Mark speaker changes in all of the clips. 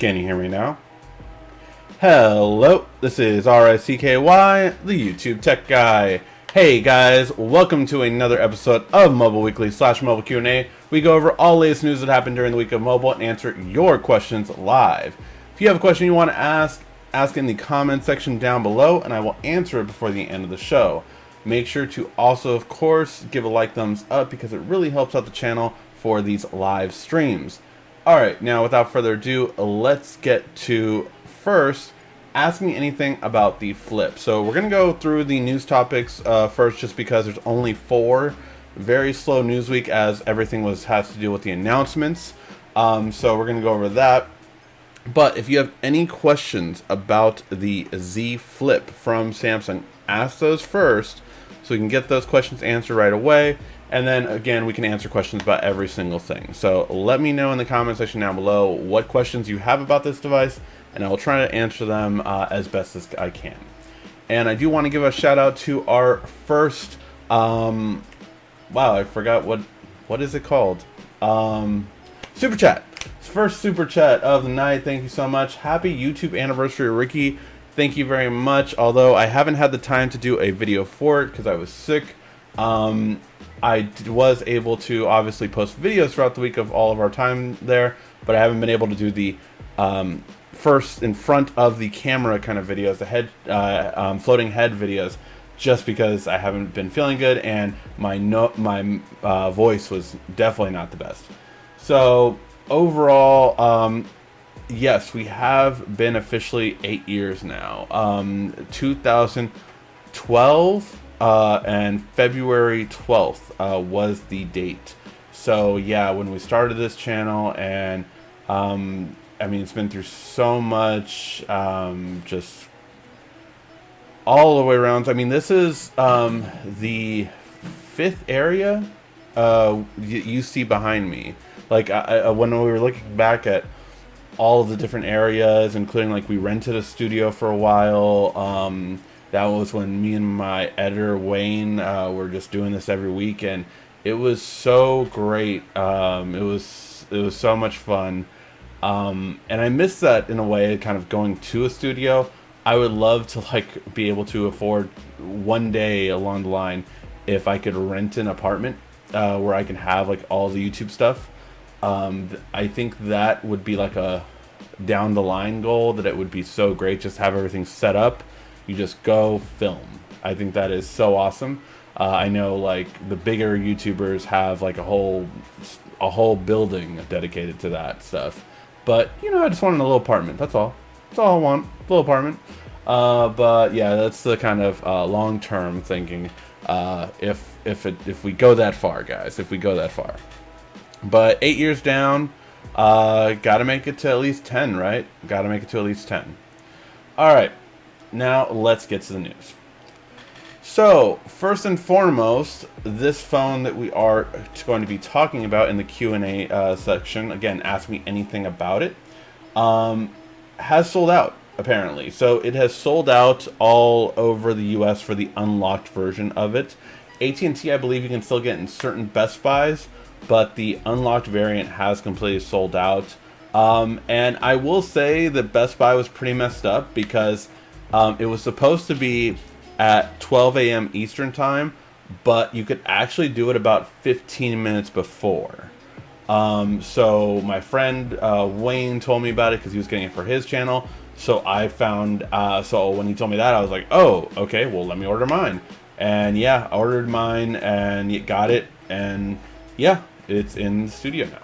Speaker 1: Can you hear me now? Hello, this is RICKY, the YouTube Tech Guy. Hey guys, welcome to another episode of Mobile Weekly / Mobile Q&A. We go over all latest news that happened during the week of mobile and answer your questions live. If you have a question you want to ask in the comment section down below, and I will answer it before the end of the show. Make sure to also, of course, give a like, thumbs up, because it really helps out the channel for these live streams. Alright, now without further ado, let's get to first ask me anything about the flip. So we're going to go through the news topics first, just because there's only 4. Very slow news week as everything has to do with the announcements. So we're going to go over that. But if you have any questions about the Z Flip from Samsung, ask those first so we can get those questions answered right away. And then, again, we can answer questions about every single thing. So let me know in the comment section down below what questions you have about this device, and I will try to answer them as best as I can. And I do want to give a shout out to our first, wow, I forgot what is it called? Super Chat. First Super Chat of the night. Thank you so much. Happy YouTube anniversary, Ricky. Thank you very much. Although I haven't had the time to do a video for it because I was sick. I was able to obviously post videos throughout the week of all of our time there, but I haven't been able to do the first in front of the camera kind of videos, the head floating head videos, just because I haven't been feeling good and my voice was definitely not the best. So overall, yes, we have been officially 8 years now. 2012. And February 12th was the date. So yeah, when we started this channel, and I mean, it's been through so much, just all the way around. I mean, this is the 5th area you see behind me. Like when we were looking back at all of the different areas, including like we rented a studio for a while. That was when me and my editor, Wayne, were just doing this every week, and it was so great. It was so much fun. And I miss that in a way, kind of going to a studio. I would love to like be able to afford one day along the line if I could rent an apartment where I can have like all the YouTube stuff. I think that would be like a down the line goal, that it would be so great, just have everything set up. You just go film. I think that is so awesome. I know like the bigger YouTubers have like a whole building dedicated to that stuff. But you know, I just wanted a little apartment. That's all. That's all I want. A little apartment. But yeah, that's the kind of long-term thinking. If we go that far, guys. If we go that far. But 8 years down, gotta make it to at least 10, right? Gotta make it to at least 10. All right. Now let's get to the news. So first and foremost, this phone that we are going to be talking about in the Q&A section, again, ask me anything about it, has sold out apparently. So it has sold out all over the US for the unlocked version of it. AT&T, I believe you can still get in certain Best Buys, but the unlocked variant has completely sold out. And I will say that Best Buy was pretty messed up, because it was supposed to be at 12 a.m. Eastern time, but you could actually do it about 15 minutes before. So my friend Wayne told me about it because he was getting it for his channel. So I found, so when he told me that, I was like, oh, okay, well, let me order mine. And yeah, I ordered mine and got it. And yeah, it's in the studio now.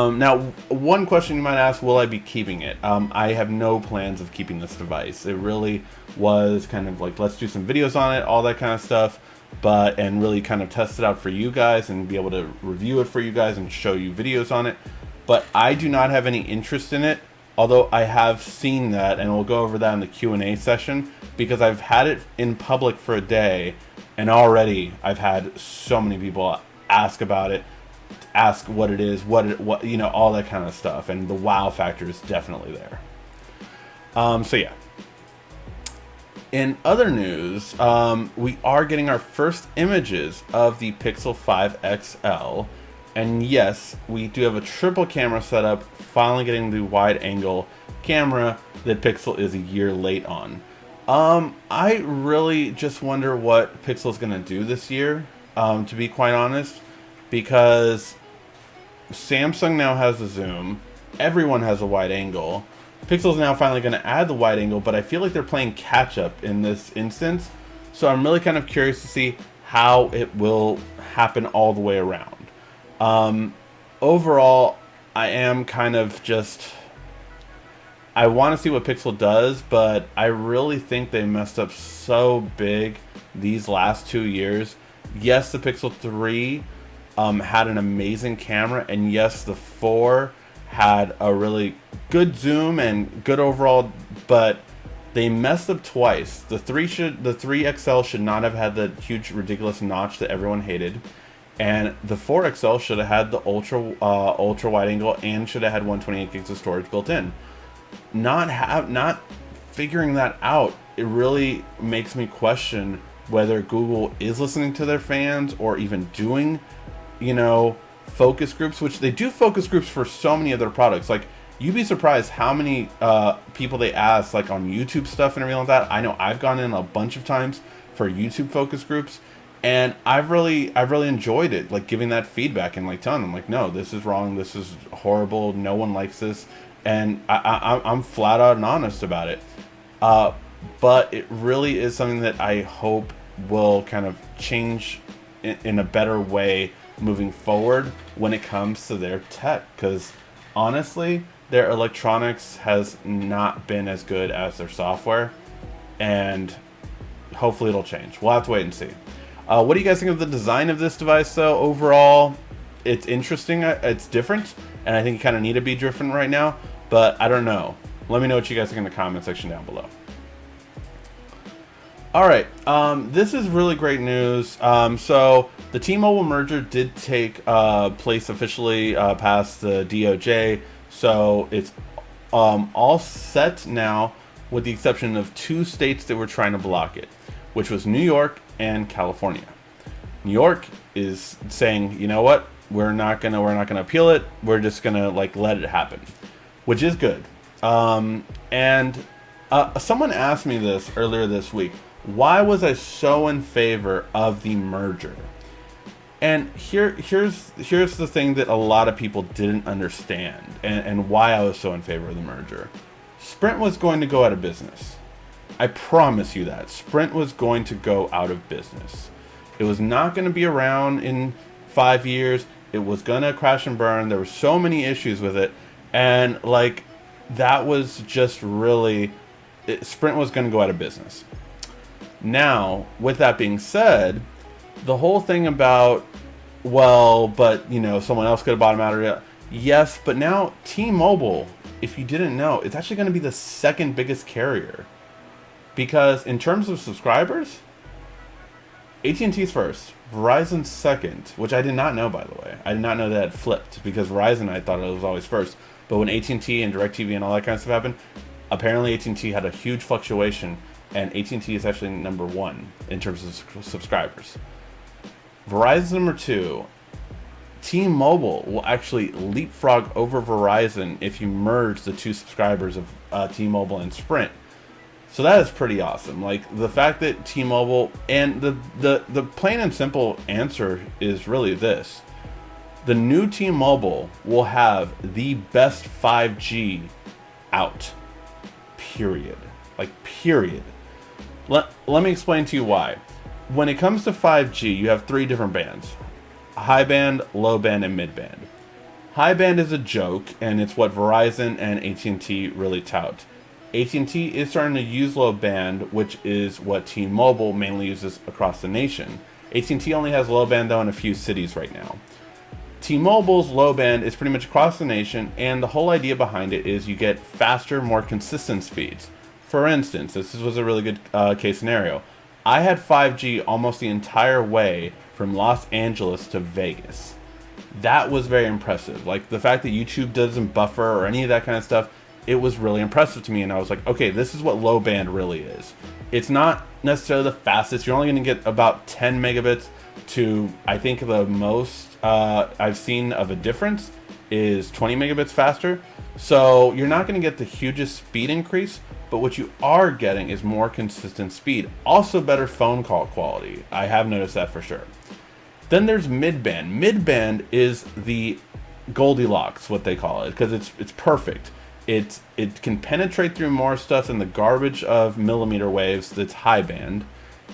Speaker 1: Now, one question you might ask, will I be keeping it? I have no plans of keeping this device. It really was kind of like, let's do some videos on it, all that kind of stuff, and really kind of test it out for you guys and be able to review it for you guys and show you videos on it. But I do not have any interest in it, although I have seen that, and we'll go over that in the Q&A session, because I've had it in public for a day, and already I've had so many people ask about it, ask what it is, what you know, all that kind of stuff, and the wow factor is definitely there. So yeah. In other news, we are getting our first images of the Pixel 5 XL, And yes, we do have a triple camera setup, finally getting the wide angle camera that Pixel is a year late on. I really just wonder what Pixel is going to do this year, to be quite honest, because Samsung now has a zoom, everyone has a wide angle. Pixel's now finally going to add the wide angle, but I feel like they're playing catch up in this instance. So I'm really kind of curious to see how it will happen all the way around. Overall, I am kind of just... I want to see what Pixel does, but I really think they messed up so big these last 2 years. Yes, the Pixel 3 had an amazing camera, and yes, the 4 had a really good zoom and good overall, but they messed up twice. The 3 XL should not have had the huge ridiculous notch that everyone hated, and the 4 XL should have had the ultra wide angle and should have had 128 gigs of storage built in. Not figuring that out, it really makes me question whether Google is listening to their fans or even doing, focus groups, which they do focus groups for so many other products. Like, you'd be surprised how many people they ask, like on YouTube stuff and everything like that. I know I've gone in a bunch of times for YouTube focus groups, and I've really enjoyed it, like giving that feedback and like telling them, like, no, this is wrong, this is horrible, no one likes this, and I'm flat out and honest about it. But it really is something that I hope will kind of change in a better way moving forward when it comes to their tech, because honestly, their electronics has not been as good as their software, and hopefully it'll change. We'll have to wait and see. What do you guys think of the design of this device, though? Overall, it's interesting. It's different, and I think you kind of need to be different right now, but I don't know. Let me know what you guys think in the comment section down below. Alright, this is really great news. So the T-Mobile merger did take place officially past the DOJ, so it's all set now, with the exception of 2 states that were trying to block it, which was New York and California. New York is saying, you know what, we're not gonna appeal it, we're just gonna let it happen, which is good. Someone asked me this earlier this week. Why was I so in favor of the merger? And here's the thing that a lot of people didn't understand, and why I was so in favor of the merger. Sprint was going to go out of business. I promise you that. Sprint was going to go out of business. It was not going to be around in 5 years. It was going to crash and burn. There were so many issues with it, and that was just really... Sprint was going to go out of business. Now, with that being said, the whole thing about, well, but, someone else could have bought them out of it. Yes, but now T-Mobile, if you didn't know, it's actually going to be the second biggest carrier. Because in terms of subscribers, AT&T's first, Verizon's second, which I did not know, by the way. I did not know that it flipped, because Verizon, I thought it was always first. But when AT&T and DirecTV and all that kind of stuff happened, apparently AT&T had a huge fluctuation, and AT&T is actually number 1 in terms of subscribers. Verizon's number 2. T-Mobile will actually leapfrog over Verizon if you merge the 2 subscribers of T-Mobile and Sprint. So that is pretty awesome. The fact that T-Mobile, and the plain and simple answer is really this. The new T-Mobile will have the best 5G out. Period. Period. Let me explain to you why. When it comes to 5G, you have 3 different bands. High band, low band, and mid band. High band is a joke, and it's what Verizon and AT&T really tout. AT&T is starting to use low band, which is what T-Mobile mainly uses across the nation. AT&T only has low band, though, in a few cities right now. T-Mobile's low band is pretty much across the nation, and the whole idea behind it is you get faster, more consistent speeds. For instance, this was a really good case scenario. I had 5G almost the entire way from Los Angeles to Vegas. That was very impressive. The fact that YouTube doesn't buffer or any of that kind of stuff, it was really impressive to me, and I was like, okay, this is what low band really is. It's not necessarily the fastest. You're only going to get about 10 megabits, to, I think the most I've seen of a difference is 20 megabits faster. So you're not going to get the hugest speed increase, but what you are getting is more consistent speed. Also better phone call quality. I have noticed that for sure. Then there's midband. Midband is the Goldilocks, what they call it, because it's perfect. It can penetrate through more stuff than the garbage of millimeter waves that's high band,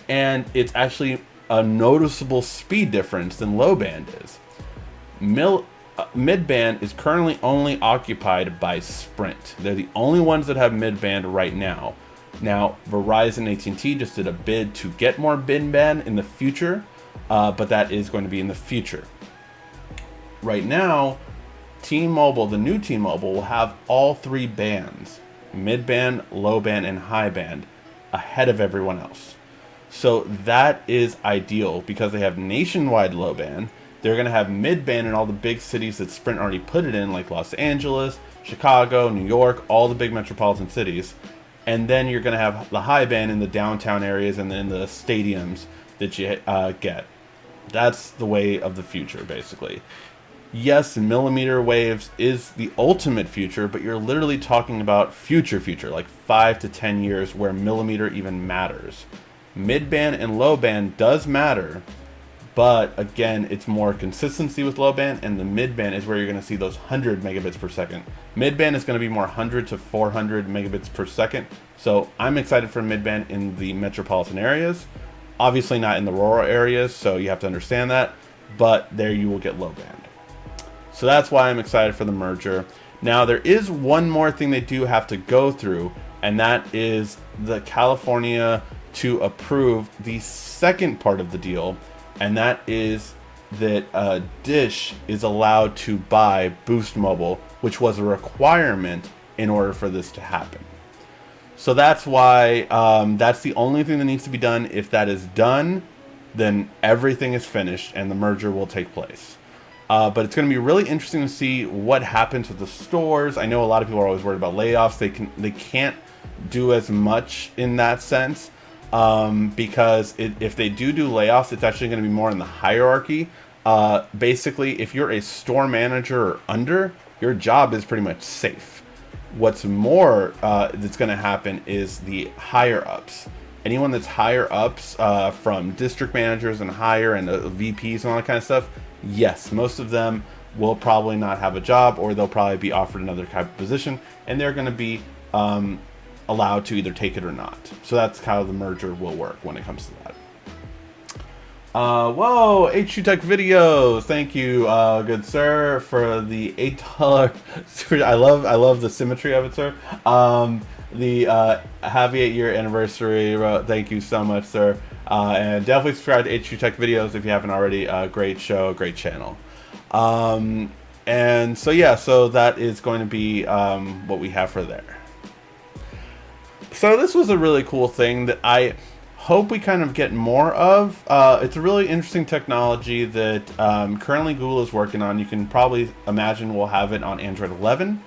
Speaker 1: and it's actually a noticeable speed difference than low band is. Midband is currently only occupied by Sprint. They're the only ones that have midband right now. Now, Verizon, AT&T just did a bid to get more midband in the future, but that is going to be in the future. Right now, T-Mobile, the new T-Mobile, will have all three bands, midband, low band, and high band, ahead of everyone else. So that is ideal because they have nationwide low band. They're going to have mid-band in all the big cities that Sprint already put it in, like Los Angeles, Chicago, New York, all the big metropolitan cities. And then you're going to have the high band in the downtown areas and then the stadiums that you get. That's the way of the future, basically. Yes, millimeter waves is the ultimate future, but you're literally talking about future, like 5 to 10 years where millimeter even matters. Mid-band and low band does matter, but again, it's more consistency with low band, and the mid-band is where you're going to see those 100 megabits per second. Mid-band is going to be more 100 to 400 megabits per second, so I'm excited for mid-band in the metropolitan areas. Obviously not in the rural areas, so you have to understand that, but there you will get low band. So that's why I'm excited for the merger. Now, there is one more thing they do have to go through, and that is the California to approve the second part of the deal, and that is that Dish is allowed to buy Boost Mobile, which was a requirement in order for this to happen. So that's why that's the only thing that needs to be done. If that is done, then everything is finished and the merger will take place. But it's going to be really interesting to see what happens with the stores. I know a lot of people are always worried about layoffs. They can't do as much in that sense because if they do layoffs, it's actually going to be more in the hierarchy. Basically, if you're a store manager or under, your job is pretty much safe. What's more that's going to happen is the higher ups. Anyone that's higher ups from district managers and higher and VPs and all that kind of stuff, yes, most of them will probably not have a job, or they'll probably be offered another type of position, and they're going to be allowed to either take it or not. So that's how the merger will work when it comes to that. Whoa, H2 Tech Videos. Thank you, good sir, for the $8. I love the symmetry of it, sir. The happy 8-year anniversary. Thank you so much, sir. And definitely subscribe to H2 Tech Videos if you haven't already. Great show, great channel. And so yeah, so that is going to be what we have for there. So this was a really cool thing that I hope we kind of get more of. It's a really interesting technology that currently Google is working on. You can probably imagine we'll have it on Android 11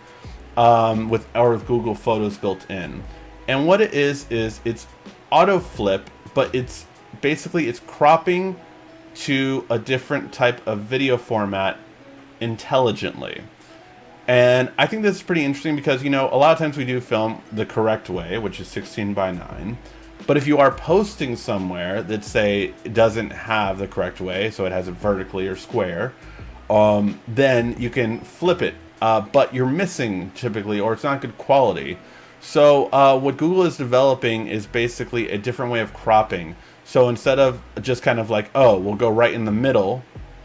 Speaker 1: with Google Photos built in. And what it is it's auto flip, but it's basically cropping to a different type of video format intelligently. And I think this is pretty interesting because, you know, a lot of times we do film the correct way, which is 16:9. But if you are posting somewhere that, say, doesn't have the correct way, so it has it vertically or square, then you can flip it. But you're missing, typically, or it's not good quality. So what Google is developing is basically a different way of cropping. So instead of just kind of like, oh, we'll go right in the middle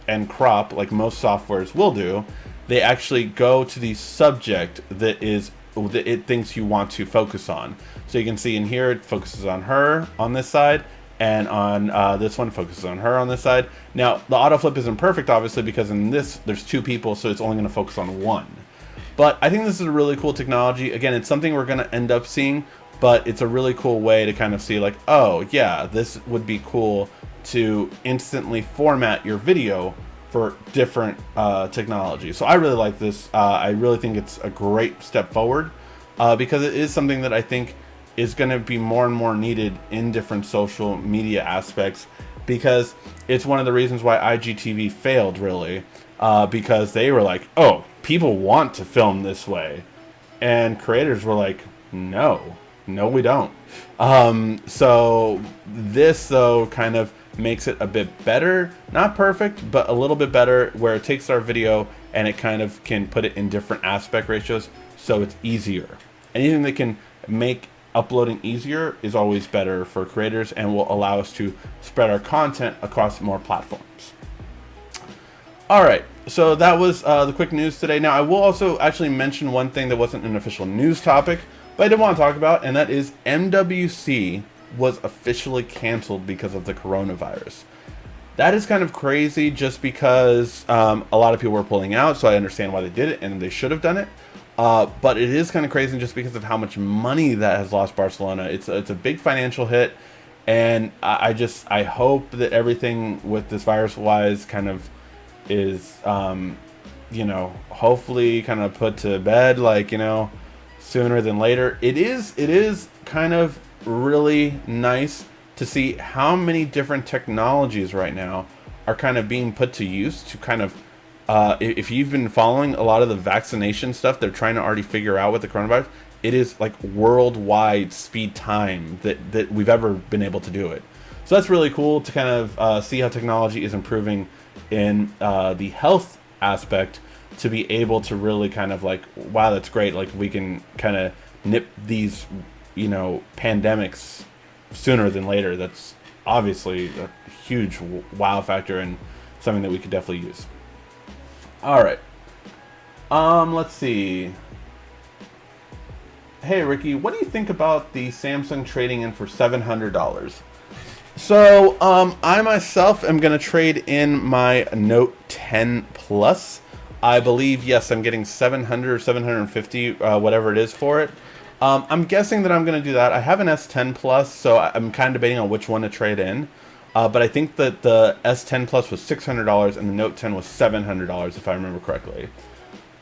Speaker 1: and crop like most softwares will do, they actually go to the subject that it thinks you want to focus on. So you can see in here it focuses on her on this side, and on this one focuses on her on this side. Now the autoflip isn't perfect, obviously, because in this there's two people, so it's only going to focus on one. But I think this is a really cool technology. Again, it's something we're going to end up seeing, but it's a really cool way to kind of see like, oh yeah, this would be cool to instantly format your video for different technology. So I really like this. I really think it's a great step forward because it is something that I think is going to be more and more needed in different social media aspects. because it's one of the reasons why IGTV failed, really, because they were like, oh, people want to film this way, and creators were like, no, we don't. So this, though, kind of makes it a bit better, not perfect, but a little bit better, where it takes our video and it kind of can put it in different aspect ratios, so it's easier. Anything that can make uploading easier is always better for creators and will allow us to spread our content across more platforms. Alright, so that was the quick news today. Now, I will also actually mention one thing that wasn't an official news topic, but I did want to talk about, and that is MWC was officially canceled because of the coronavirus. That is kind of crazy, just because a lot of people were pulling out, so I understand why they did it, and they should have done it. But it is kind of crazy just because of how much money that has lost Barcelona. It's a big financial hit, and I hope that everything with this virus-wise kind of is, hopefully kind of put to bed, sooner than later. It is kind of really nice to see how many different technologies right now are kind of being put to use to kind of, if you've been following a lot of the vaccination stuff, they're trying to already figure out with the coronavirus. It is like worldwide speed time that we've ever been able to do it. So that's really cool to kind of see how technology is improving in the health aspect, to be able to really kind of wow, that's great. We can kind of nip these, pandemics sooner than later. That's obviously a huge wow factor and something that we could definitely use. All right. Let's see. Hey, Ricky, what do you think about the Samsung trading in for $700? So, I myself am going to trade in my Note 10 Plus. I believe, yes, I'm getting 700 or 750, whatever it is for it. I'm guessing that I'm going to do that. I have an S10 Plus, so I'm kind of debating on which one to trade in. But I think that the S10 Plus was $600 and the Note 10 was $700, if I remember correctly.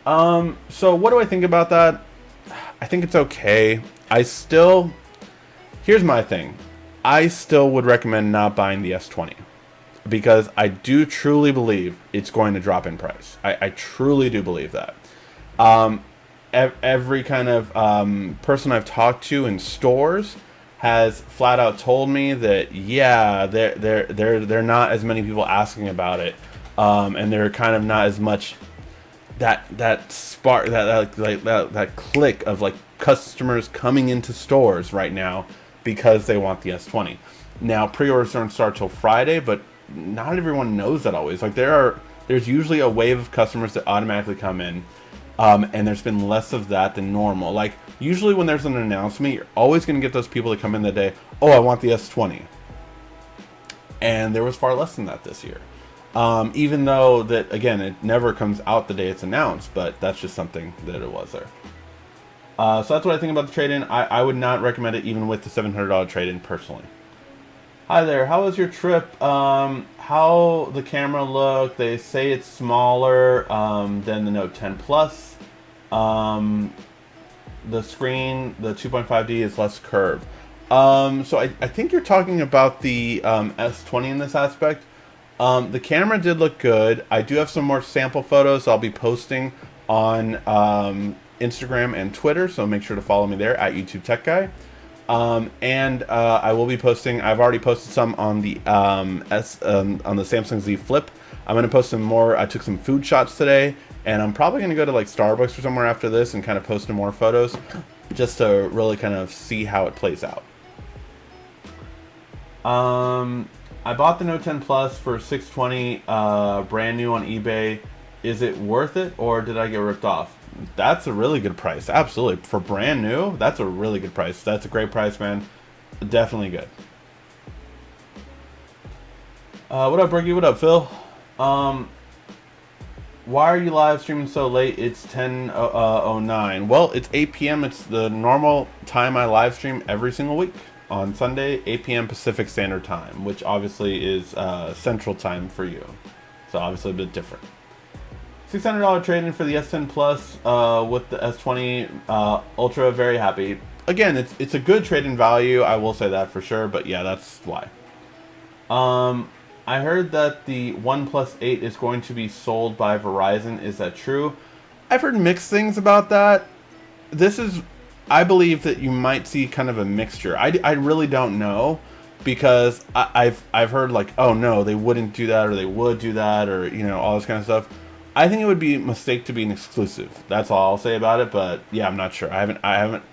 Speaker 1: So what do I think about that? I think it's okay. Here's my thing. I still would recommend not buying the S20, because I do truly believe it's going to drop in price. I truly do believe that. Every kind of person I've talked to in stores has flat out told me that, yeah, they're not as many people asking about it, and they're kind of not as much that spark, that click of customers coming into stores right now because they want the S20. Now, pre-orders don't start till Friday, but not everyone knows that always. There's usually a wave of customers that automatically come in, and there's been less of that than normal. Usually when there's an announcement, you're always going to get those people that come in the day, oh, I want the S20. And there was far less than that this year. Even though that, again, it never comes out the day it's announced, but that's just something that it was there. So that's what I think about the trade-in. I would not recommend it even with the $700 trade-in personally. Hi there, how was your trip? How the camera looked? They say it's smaller than the Note 10 Plus. The screen, the 2.5D, is less curved. So I think you're talking about the S20 in this aspect. The camera did look good. I do have some more sample photos I'll be posting on Instagram and Twitter, so make sure to follow me there at YouTube Tech Guy. And I will be posting. I've already posted some on the on the Samsung Z Flip. I'm going to post some more. I took some food shots today, and I'm probably going to go to Starbucks or somewhere after this and kind of post some more photos, just to really kind of see how it plays out. I bought the Note 10 Plus for $620, brand new on eBay. Is it worth it, or did I get ripped off? That's a really good price. Absolutely. For brand new, that's a really good price. That's a great price, man. Definitely good. What up, Ricky? What up, Phil? Why are you live streaming so late? It's 10:09. Well, it's 8 p.m. It's the normal time I live stream every single week. On Sunday, 8 p.m. Pacific Standard Time, which obviously is Central Time for you. So obviously a bit different. $600 trade-in for the S10 Plus with the S20 Ultra. Very happy. Again, it's a good trade-in value. I will say that for sure. But yeah, that's why. I heard that the OnePlus 8 is going to be sold by Verizon. Is that true? I've heard mixed things about that. This is, I believe that you might see kind of a mixture. I really don't know, because I've heard like, oh no, they wouldn't do that, or they would do that, or all this kind of stuff. I think it would be a mistake to be an exclusive. That's all I'll say about it. But yeah, I'm not sure. I haven't.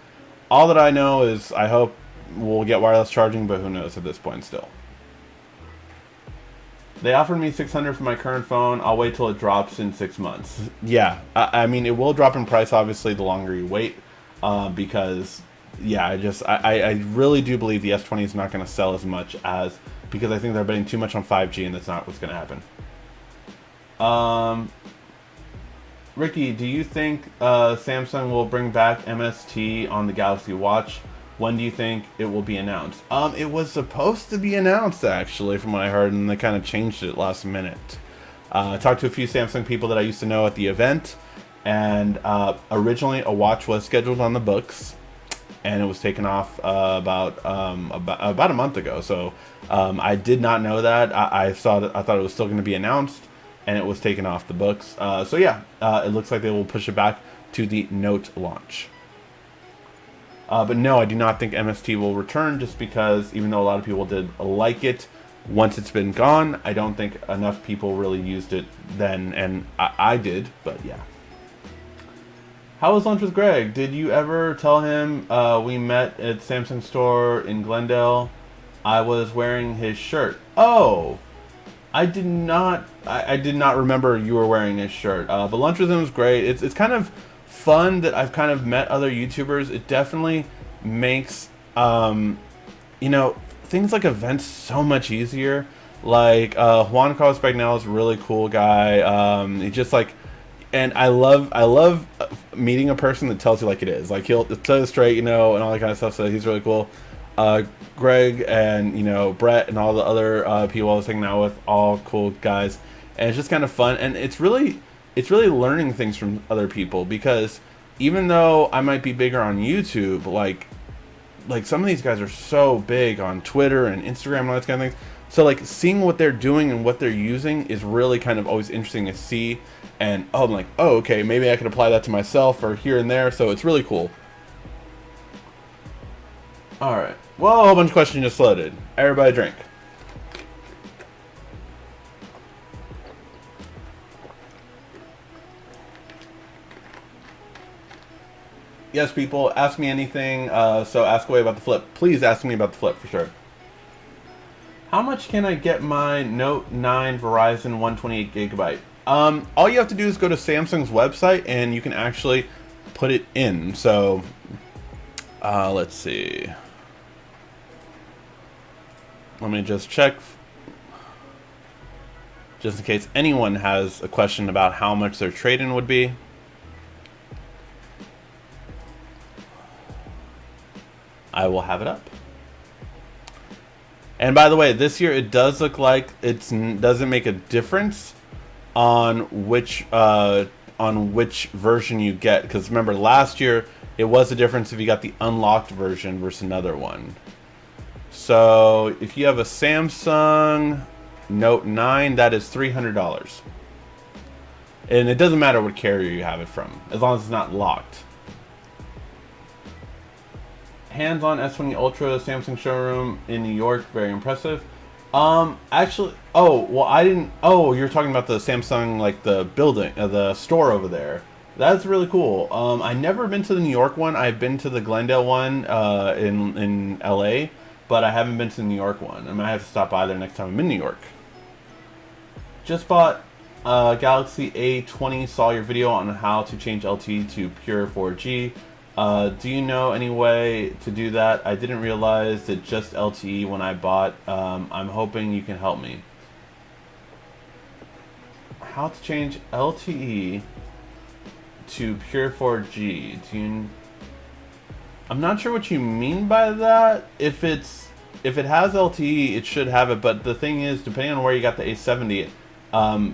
Speaker 1: All that I know is I hope we'll get wireless charging, but who knows at this point still. They offered me $600 for my current phone. I'll wait till it drops in 6 months. Yeah, I mean, it will drop in price, obviously, the longer you wait. Because, yeah, I really do believe the S20 is not going to sell as much as... Because I think they're betting too much on 5G, and that's not what's going to happen. Ricky, do you think Samsung will bring back MST on the Galaxy Watch? When do you think it will be announced? It was supposed to be announced, actually, from what I heard, and they kind of changed it last minute. I talked to a few Samsung people that I used to know at the event, and originally a watch was scheduled on the books, and it was taken off about a month ago. So I did not know that. I thought it was still going to be announced, and it was taken off the books. So yeah, it looks like they will push it back to the Note launch. But no, I do not think MST will return, just because even though a lot of people did like it, once it's been gone, I don't think enough people really used it then, and I did, but yeah. How was lunch with Greg? Did you ever tell him we met at Samsung store in Glendale? I was wearing his shirt. Oh! I did not remember you were wearing his shirt. But lunch with him was great. It's kind of fun that I've kind of met other YouTubers. It definitely makes things like events so much easier. Like Juan Carlos Bagnell is a really cool guy. He just like, and I love meeting a person that tells you like it is. Like he'll tell you straight, and all that kind of stuff. So he's really cool. Greg and Brett and all the other people I was hanging out with, all cool guys, and it's just kind of fun. And it's really learning things from other people, because even though I might be bigger on YouTube, like some of these guys are so big on Twitter and Instagram and all that kind of things. So like seeing what they're doing and what they're using is really kind of always interesting to see. And I'm like, oh, okay, maybe I could apply that to myself or here and there. So it's really cool. All right. Well, a whole bunch of questions just loaded. Everybody drink. Yes, people, ask me anything. So ask away about the flip. Please ask me about the flip for sure. How much can I get my Note 9 Verizon 128 gigabyte? All you have to do is go to Samsung's website, and you can actually put it in. So, let's see. Let me just check, just in case anyone has a question about how much their trade-in would be. I will have it up. And by the way, this year it does look like it doesn't make a difference on which version you get, because remember last year it was a difference if you got the unlocked version versus another one. So if you have a Samsung Note 9, that is $300, and it doesn't matter what carrier you have it from, as long as it's not locked. Hands-on S20 Ultra Samsung showroom in New York, very impressive. Actually, you're talking about the Samsung, like the building, the store over there. That's really cool. I never been to the New York one. I've been to the Glendale one in LA, but I haven't been to the New York one. I might have to stop by there next time I'm in New York. Just bought Galaxy A20. Saw your video on how to change LTE to pure 4G. Do you know any way to do that? I didn't realize that just LTE when I bought. I'm hoping you can help me. How to change LTE to pure 4G? I'm not sure what you mean by that. If it has LTE, it should have it. But the thing is, depending on where you got the A70,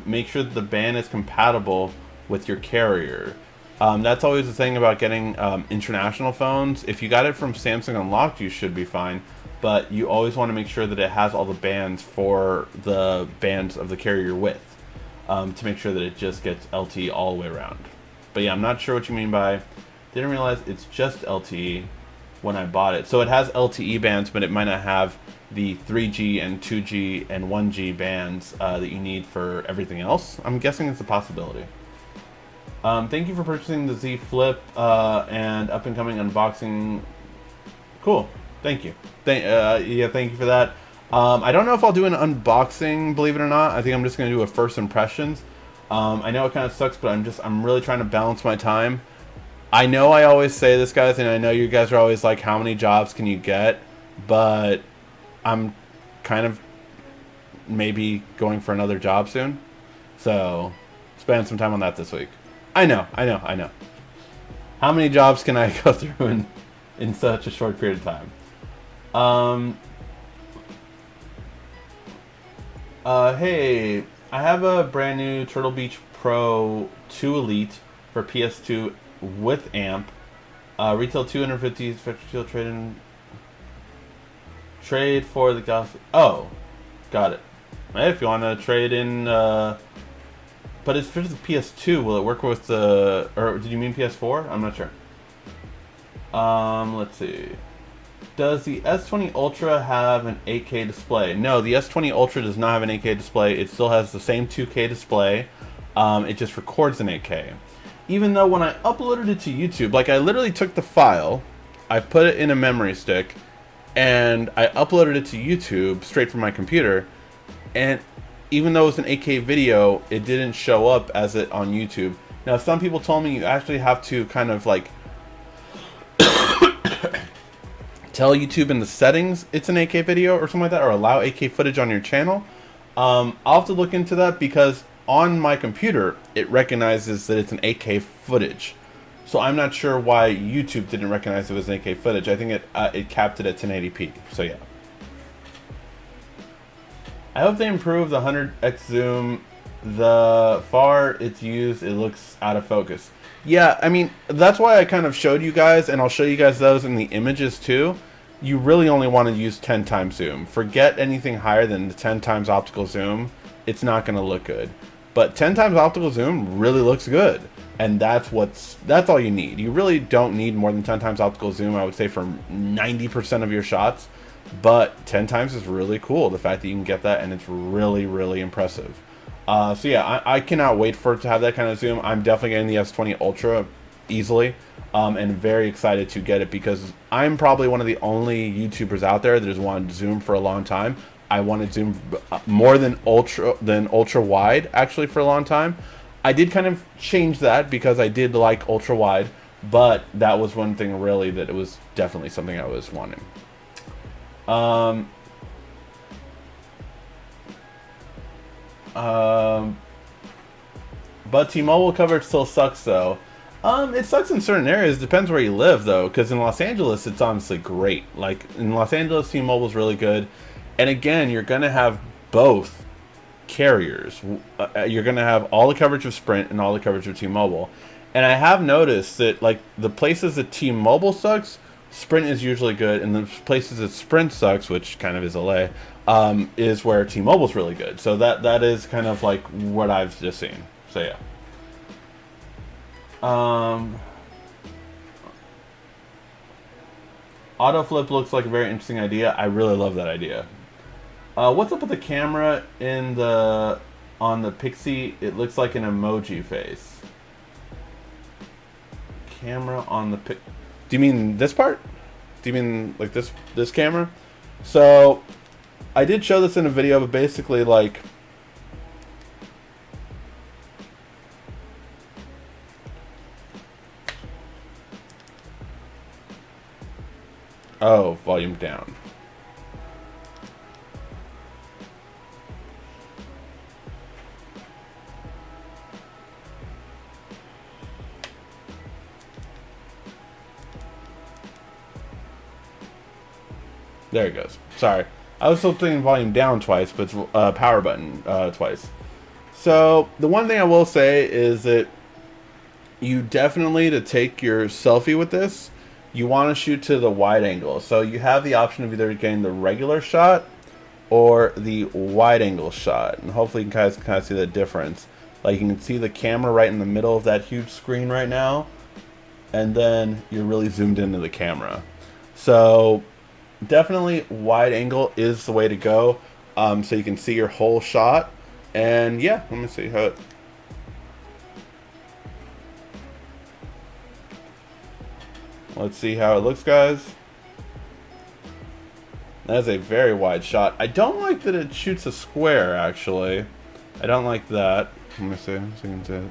Speaker 1: make sure that the band is compatible with your carrier. That's always the thing about getting international phones. If you got it from Samsung Unlocked, you should be fine. but you always want to make sure that it has all the bands for the bands of the carrier width, to make sure that it just gets LTE all the way around. But yeah, I'm not sure what you mean by, didn't realize it's just LTE when I bought it. So it has LTE bands, but it might not have the 3G and 2G and 1G bands that you need for everything else. I'm guessing it's a possibility. Thank you for purchasing the Z Flip and up and coming unboxing. Cool. Thank you. Yeah, thank you for that. I don't know if I'll do an unboxing, believe it or not. I think I'm just going to do a first impressions. I know it kind of sucks, but I'm really trying to balance my time. I know I always say this, guys, and I know you guys are always like, how many jobs can you get? But I'm kind of maybe going for another job soon. So, spend some time on that this week. I know. How many jobs can I go through in such a short period of time? Hey, I have a brand new Turtle Beach Pro 2 Elite for PS2 with amp. Retail 250, special trade for the Galaxy. Oh, got it. Hey, if you want to trade in, but it's for the PS2. Will it work with the, or did you mean PS4? I'm not sure. Let's see. Does the S20 Ultra have an 8K display? No, the S20 Ultra does not have an 8K display. It still has the same 2K display. It just records in 8K. Even though when I uploaded it to YouTube, like I literally took the file, I put it in a memory stick, and I uploaded it to YouTube straight from my computer, and even though it's an 8K video, it didn't show up as it on YouTube. Now, some people told me you actually have to kind of like tell YouTube in the settings it's an 8K video or something like that, or allow 8K footage on your channel. I'll have to look into that because on my computer it recognizes that it's an 8K footage. So I'm not sure why YouTube didn't recognize it was an 8K footage. I think it capped it at 1080p. So yeah. I hope they improve the 100x zoom. The far it's used, it looks out of focus. Yeah, I mean, that's why I kind of showed you guys, and I'll show you guys those in the images too. You really only want to use 10 times zoom. Forget anything higher than the 10 times optical zoom. It's not going to look good. But 10 times optical zoom really looks good. And that's all you need. You really don't need more than 10 times optical zoom, I would say, for 90% of your shots. But 10 times is really cool. The fact that you can get that, and it's really, really impressive. So yeah, I cannot wait for it to have that kind of zoom. I'm definitely getting the S20 Ultra easily, and very excited to get it because I'm probably one of the only YouTubers out there that has wanted zoom for a long time. I wanted zoom more than ultra wide actually for a long time. I did kind of change that because I did like ultra wide, but that was one thing really that it was definitely something I was wanting. But T-Mobile coverage still sucks though. It sucks in certain areas. Depends where you live though, because in Los Angeles it's honestly great. Like in Los Angeles, T-Mobile's really good. And again, you're gonna have both carriers. You're gonna have all the coverage of Sprint and all the coverage of T-Mobile. And I have noticed that like the places that T-Mobile sucks, Sprint is usually good, and the places that Sprint sucks, which kind of is LA, is where T-Mobile's really good. So that is kind of like what I've just seen. So yeah. Auto flip looks like a very interesting idea. I really love that idea. What's up with the camera on the Pixie? It looks like an emoji face. Camera on the Do you mean this part? Do you mean like this camera? So I did show this in a video, but basically like oh, volume down. There it goes. Sorry. I was still putting volume down twice, but power button twice. So the one thing I will say is that you definitely, to take your selfie with this, you want to shoot to the wide angle. So you have the option of either getting the regular shot or the wide angle shot. And hopefully you guys can kind of see the difference. Like you can see the camera right in the middle of that huge screen right now. And then you're really zoomed into the camera. So definitely wide angle is the way to go. So you can see your whole shot. And yeah, let me see how it... Let's see how it looks, guys. That's a very wide shot. I don't like that it shoots a square, actually. I don't like that. Let me see so you can see it.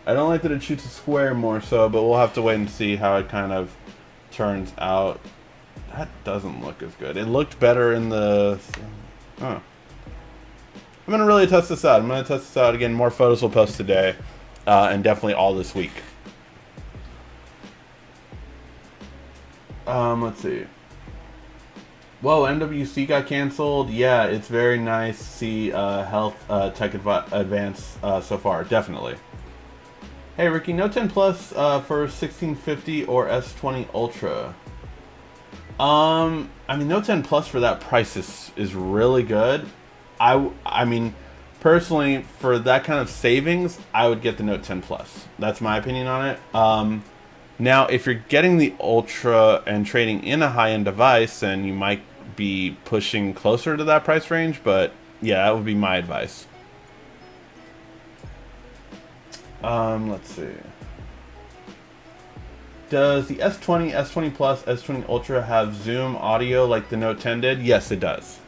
Speaker 1: I don't like that it shoots a square more so, but we'll have to wait and see how it kind of turns out. That doesn't look as good. It looked better in the... Oh. I'm going to really test this out. I'm going to test this out again. More photos will post today, and definitely all this week. Let's see. Whoa, MWC got canceled. Yeah, it's very nice to see health tech advance so far. Definitely. Hey, Ricky, Note 10 Plus for 1650 or S20 Ultra. I mean, Note 10 Plus for that price is really good. I mean, personally, for that kind of savings, I would get the Note 10 Plus. That's my opinion on it. Now, if you're getting the Ultra and trading in a high-end device, then you might be pushing closer to that price range, but yeah, that would be my advice. Let's see. Does the S20, S20 Plus, S20 Ultra have Zoom audio like the Note 10 did? Yes, it does.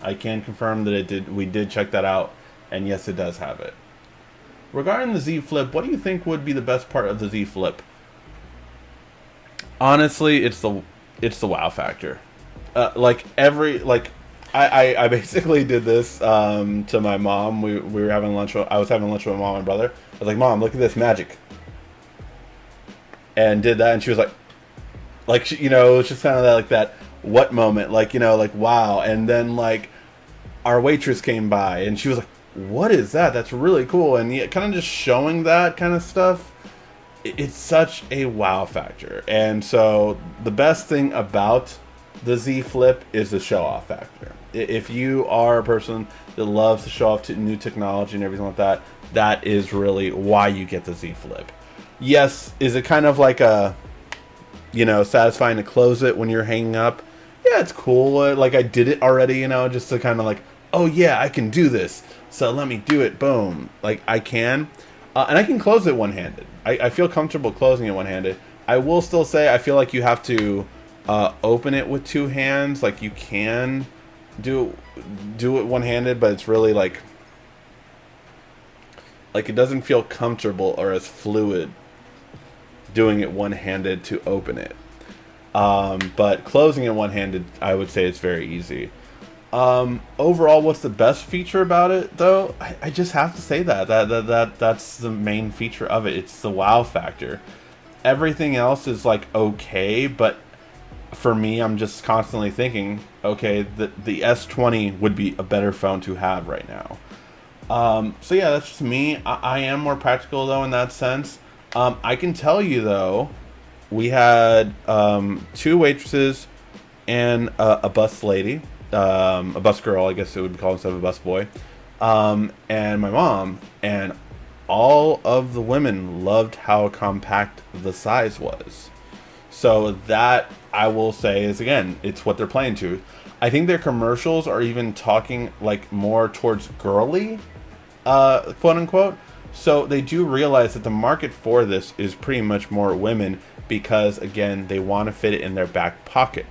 Speaker 1: I can confirm that it did. We did check that out, and yes, it does have it. Regarding the Z Flip, what do you think would be the best part of the Z Flip? Honestly, it's the wow factor. I basically did this to my mom. We were having lunch. I was having lunch with my mom and brother. I was like, "Mom, look at this magic," and did that, and she was like, you know, it was just kind of like that what moment, like, you know, like wow. And then like our waitress came by, and she was like, "What is that? That's really cool." And yeah, kind of just showing that kind of stuff. It's such a wow factor. And so the best thing about the Z Flip is the show off factor. If you are a person that loves to show off to new technology and everything like that, that is really why you get the Z Flip. Yes, is it kind of like a, you know, satisfying to close it when you're hanging up? Yeah, it's cool. Like I did it already, you know, just to kind of like, oh yeah, I can do this. So let me do it. Boom. Like I can. And I can close it one-handed. I feel comfortable closing it one-handed. I will still say I feel like you have to open it with two hands. Like you can do it one-handed, but it's really like it doesn't feel comfortable or as fluid doing it one-handed to open it. But closing it one-handed, I would say it's very easy. Overall, what's the best feature about it, though? I just have to say that's the main feature of it. It's the wow factor. Everything else is like okay, but for me, I'm just constantly thinking, okay, the S20 would be a better phone to have right now. So yeah, that's just me. I am more practical though in that sense. I can tell you though, we had 2 waitresses and a bus lady. A bus girl, I guess it would be called instead of a bus boy, and my mom, and all of the women loved how compact the size was. So that, I will say, is again, it's what they're playing to. I think their commercials are even talking like more towards girly, quote unquote. So they do realize that the market for this is pretty much more women because again, they want to fit it in their back pocket.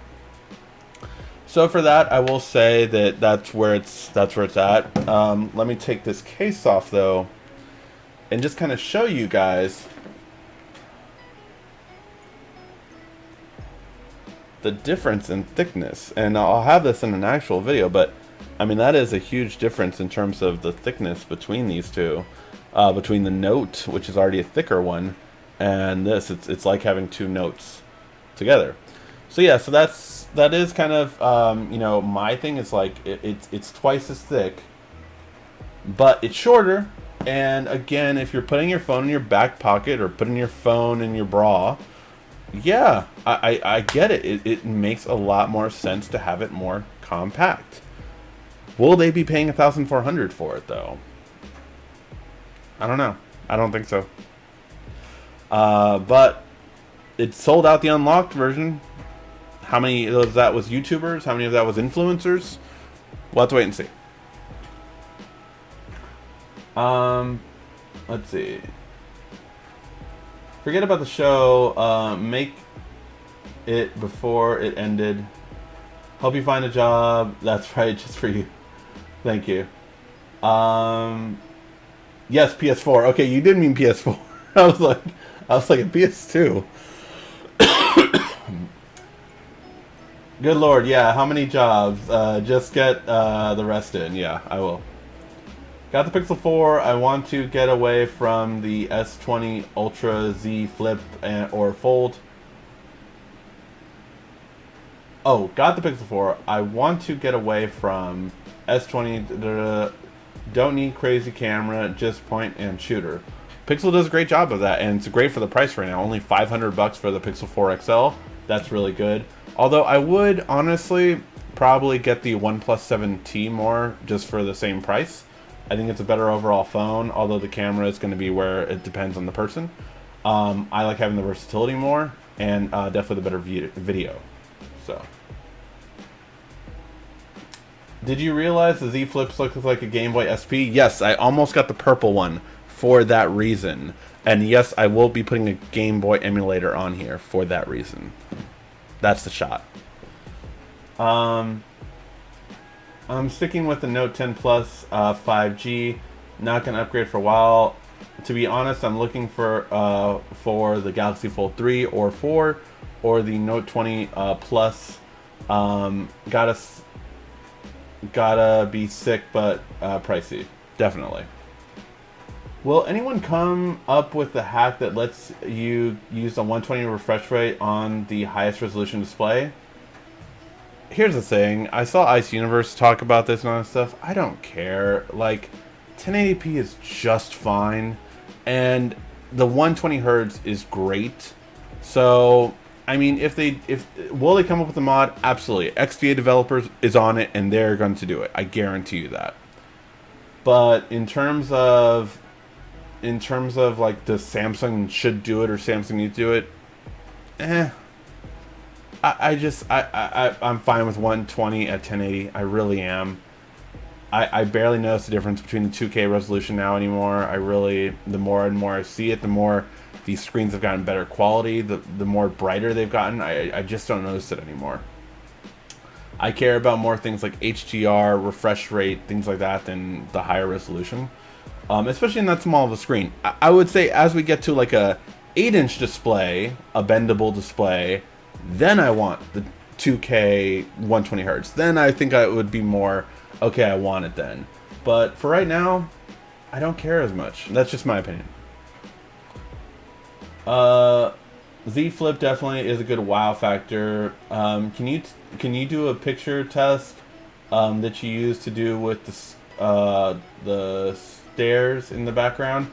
Speaker 1: So for that, I will say that that's where it's at. Let me take this case off though, and just kind of show you guys the difference in thickness. And I'll have this in an actual video, but I mean that is a huge difference in terms of the thickness between these two, between the Note, which is already a thicker one, and this. It's like having 2 notes together. So yeah, so that is kind of you know, my thing is like it's twice as thick, but it's shorter. And again, if you're putting your phone in your back pocket or putting your phone in your bra, Yeah, I get it. It makes a lot more sense to have it more compact. Will they be paying 1,400 for it though? I don't know. I don't think so. But it sold out the unlocked version. How many of that was YouTubers? How many of that was influencers? We'll have to wait and see. Let's see. Forget about the show. Make it before it ended. Hope you find a job. That's right, just for you. Thank you. Yes, PS4. Okay, you did mean PS4. I was like a PS2. Good lord, yeah. How many jobs? Just get the rest in. Yeah, I will. Got the Pixel 4. I want to get away from the S20 Ultra Z Flip or Fold. Oh, got the Pixel 4. I want to get away from S20. Don't need crazy camera, just point and shooter. Pixel does a great job of that, and it's great for the price right now. Only $500 for the Pixel 4 XL. That's really good. Although I would honestly probably get the OnePlus 7T more just for the same price. I think it's a better overall phone, although the camera is going to be where it depends on the person. I like having the versatility more, and definitely the better video. So, did you realize the Z Flips look like a Game Boy SP? Yes, I almost got the purple one for that reason. And yes, I will be putting a Game Boy emulator on here for that reason. That's the shot. I'm sticking with the Note 10 Plus 5G. Not gonna upgrade for a while. To be honest, I'm looking for the Galaxy Fold 3 or 4 or the Note 20 Plus. Gotta be sick, but pricey. Definitely. Will anyone come up with the hack that lets you use a 120 refresh rate on the highest resolution display? Here's the thing. I saw Ice Universe talk about this and all that stuff. I don't care. Like, 1080p is just fine. And the 120 hertz is great. So, I mean, will they come up with a mod? Absolutely. XDA developers is on it, and they're going to do it. I guarantee you that. But in terms of like, does Samsung should do it or Samsung need to do it? I'm fine with 120 at 1080. I really am. I barely notice the difference between the 2K resolution now anymore. The more and more I see it, the more these screens have gotten better quality, the more brighter they've gotten. I just don't notice it anymore. I care about more things like HDR, refresh rate, things like that than the higher resolution. Especially in that small of a screen. I would say as we get to like a 8-inch display, a bendable display, then I want the 2K 120 hertz. Then I think I would be more, okay, I want it then. But for right now, I don't care as much. That's just my opinion. Z Flip definitely is a good wow factor. Can you do a picture test that you used to do with the stairs in the background?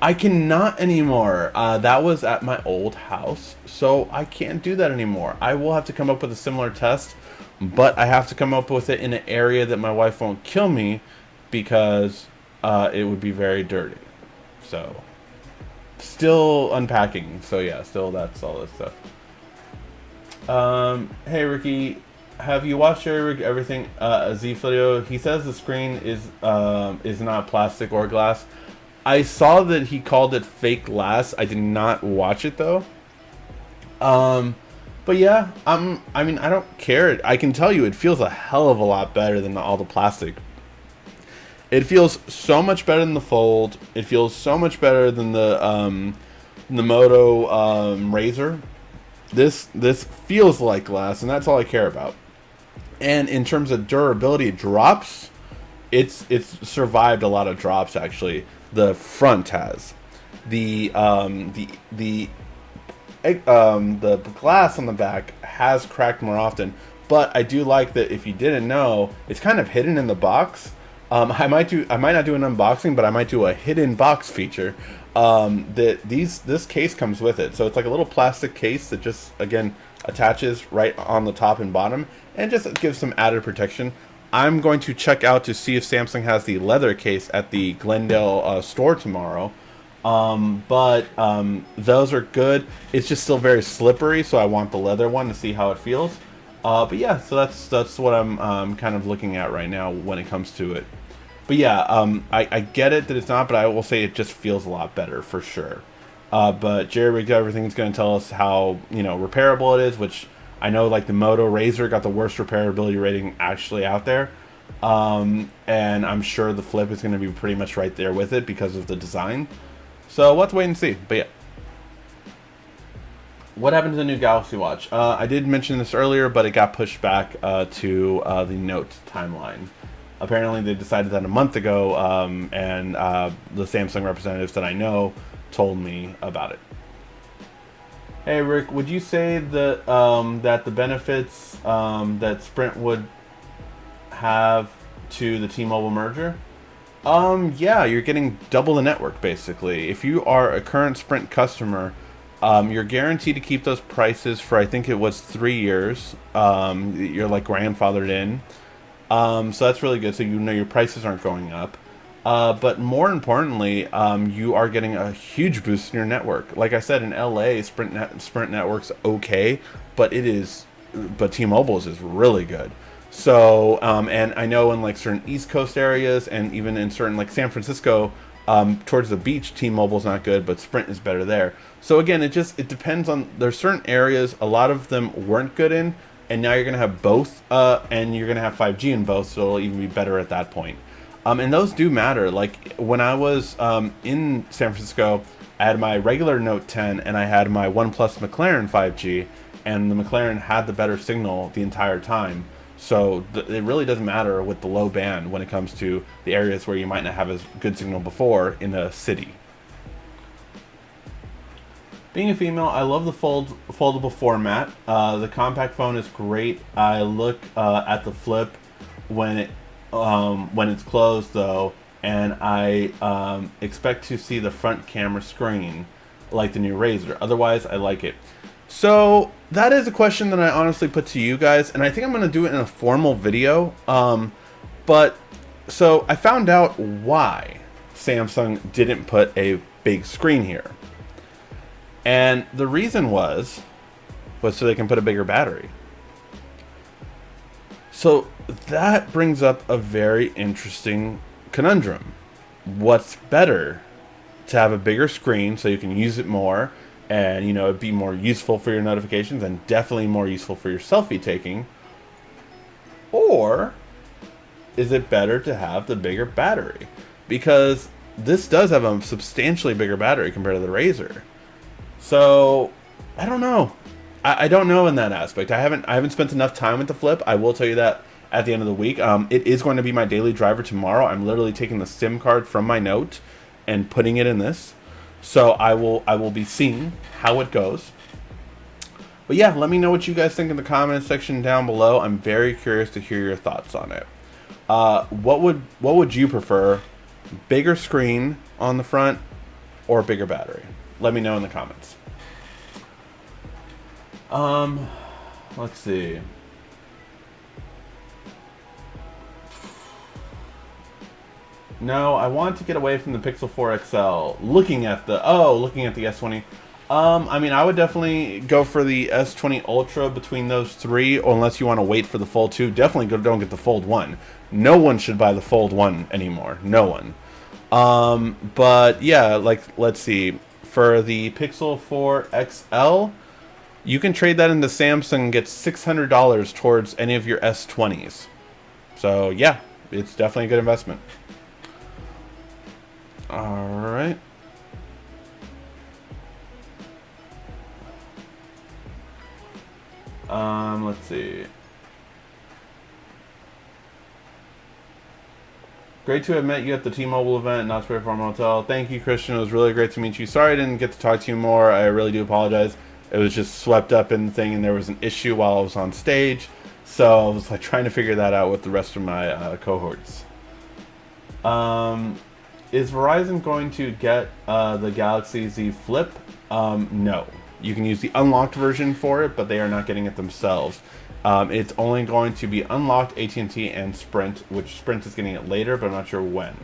Speaker 1: I cannot anymore. That was at my old house, so I can't do that anymore. I will have to come up with a similar test, but I have to come up with it in an area that my wife won't kill me because it would be very dirty. So, still unpacking. So yeah, still that's all this stuff. Hey Ricky, have you watched everything Z video? He says the screen is not plastic or glass. I saw that he called it fake glass. I did not watch it though. But yeah, I mean, I don't care. I can tell you, it feels a hell of a lot better than all the plastic. It feels so much better than the Fold. It feels so much better than the Moto Razr. This feels like glass, and that's all I care about. And in terms of durability, drops, it's survived a lot of drops actually. The front has the glass on the back has cracked more often, but I do like that. If you didn't know, it's kind of hidden in the box. I might not do an unboxing, but I might do a hidden box feature This case comes with it. So it's like a little plastic case that just, again, attaches right on the top and bottom and just gives some added protection. I'm going to check out to see if Samsung has the leather case at the Glendale store tomorrow. But those are good. It's just still very slippery, so I want the leather one to see how it feels. But yeah, so that's what I'm kind of looking at right now when it comes to it. But yeah, I get it that it's not, but I will say it just feels a lot better for sure. But Jerry Rigged Everything is going to tell us how, repairable it is, which I know like the Moto Razr got the worst repairability rating actually out there. And I'm sure the Flip is going to be pretty much right there with it because of the design. So we'll have to wait and see. But yeah. What happened to the new Galaxy Watch? I did mention this earlier, but it got pushed back to the Note timeline. Apparently, they decided that a month ago, and the Samsung representatives that I know told me about it. Hey, Rick, would you say that that the benefits that Sprint would have to the T-Mobile merger? Yeah, you're getting double the network, basically. If you are a current Sprint customer, you're guaranteed to keep those prices for, I think it was 3 years. You're like grandfathered in. So that's really good. So your prices aren't going up. But more importantly, you are getting a huge boost in your network. Like I said, in LA, Sprint network's okay, but T-Mobile's is really good. So, and I know in like certain East Coast areas and even in certain like San Francisco, towards the beach, T-Mobile's not good, but Sprint is better there. So again, it depends on, there's certain areas, a lot of them weren't good in, and now you're going to have both, and you're going to have 5G in both, so it'll even be better at that point. And those do matter. Like when I was in San Francisco, I had my regular Note 10 and I had my OnePlus McLaren 5G, and the McLaren had the better signal the entire time. So it really doesn't matter with the low band when it comes to the areas where you might not have as good signal before in a city. Being a female, I love the foldable format. The compact phone is great. I look at the Flip when it's closed though, and I expect to see the front camera screen like the new Razr. Otherwise, I like it. So that is a question that I honestly put to you guys, and I think I'm going to do it in a formal video. But so I found out why Samsung didn't put a big screen here. And the reason was so they can put a bigger battery. So that brings up a very interesting conundrum. What's better? To have a bigger screen so you can use it more and, it'd be more useful for your notifications and definitely more useful for your selfie taking? Or is it better to have the bigger battery? Because this does have a substantially bigger battery compared to the Razr. So, I don't know. I don't know in that aspect. I haven't spent enough time with the Flip. I will tell you that at the end of the week. It is going to be my daily driver tomorrow. I'm literally taking the SIM card from my Note and putting it in this. So I will be seeing how it goes. But yeah, let me know what you guys think in the comments section down below. I'm very curious to hear your thoughts on it. What would you prefer? Bigger screen on the front or bigger battery? Let me know in the comments. Let's see. No, I want to get away from the Pixel 4 XL. Looking at the S20. I mean, I would definitely go for the S20 Ultra between those three, unless you want to wait for the Fold 2. Definitely don't get the Fold 1. No one should buy the Fold 1 anymore. No one. But yeah, let's see. For the Pixel 4 XL, you can trade that into Samsung and get $600 towards any of your S20s. So yeah, it's definitely a good investment. Alright. Let's see. Great to have met you at the T-Mobile event, not Spirit Farm Hotel. Thank you, Christian. It was really great to meet you. Sorry I didn't get to talk to you more. I really do apologize. It was just swept up in the thing, and there was an issue while I was on stage. So I was trying to figure that out with the rest of my cohorts. Is Verizon going to get the Galaxy Z Flip? No. You can use the unlocked version for it, but they are not getting it themselves. It's only going to be unlocked AT&T and Sprint, which Sprint is getting it later, but I'm not sure when.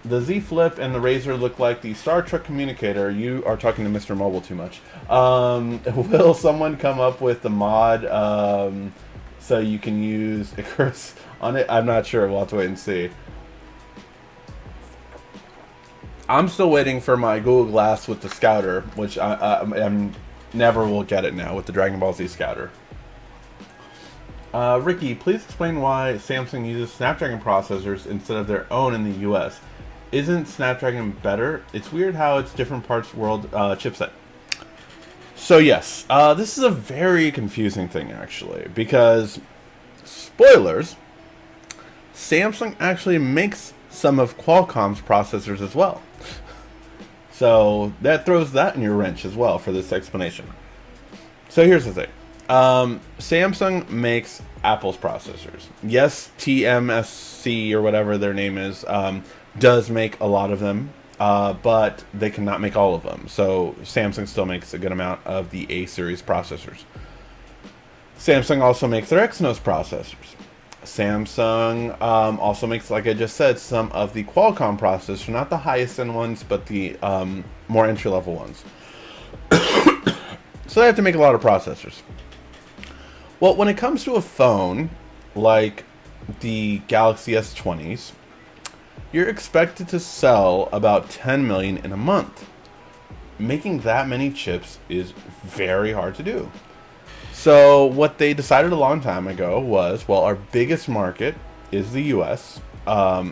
Speaker 1: The Z Flip and the Razr look like the Star Trek communicator. You are talking to Mr. Mobile too much. Will someone come up with the mod so you can use Icarus on it? I'm not sure. We'll have to wait and see. I'm still waiting for my Google Glass with the Scouter, which I'm never will get it now with the Dragon Ball Z Scouter. Ricky, please explain why Samsung uses Snapdragon processors instead of their own in the US. Isn't Snapdragon better? It's weird how it's different parts of the world chipset. So yes, this is a very confusing thing actually, because, spoilers, Samsung actually makes some of Qualcomm's processors as well. So that throws that in your wrench as well for this explanation. So here's the thing. Samsung makes Apple's processors. Yes, TMSC or whatever their name is, does make a lot of them, but they cannot make all of them. So Samsung still makes a good amount of the A series processors. Samsung also makes their Exynos processors. Samsung also makes, like I just said, some of the Qualcomm processors, not the highest end ones, but the more entry level ones. So they have to make a lot of processors. Well, when it comes to a phone like the Galaxy S20s, you're expected to sell about 10 million in a month. Making that many chips is very hard to do. So what they decided a long time ago was, well, our biggest market is the US.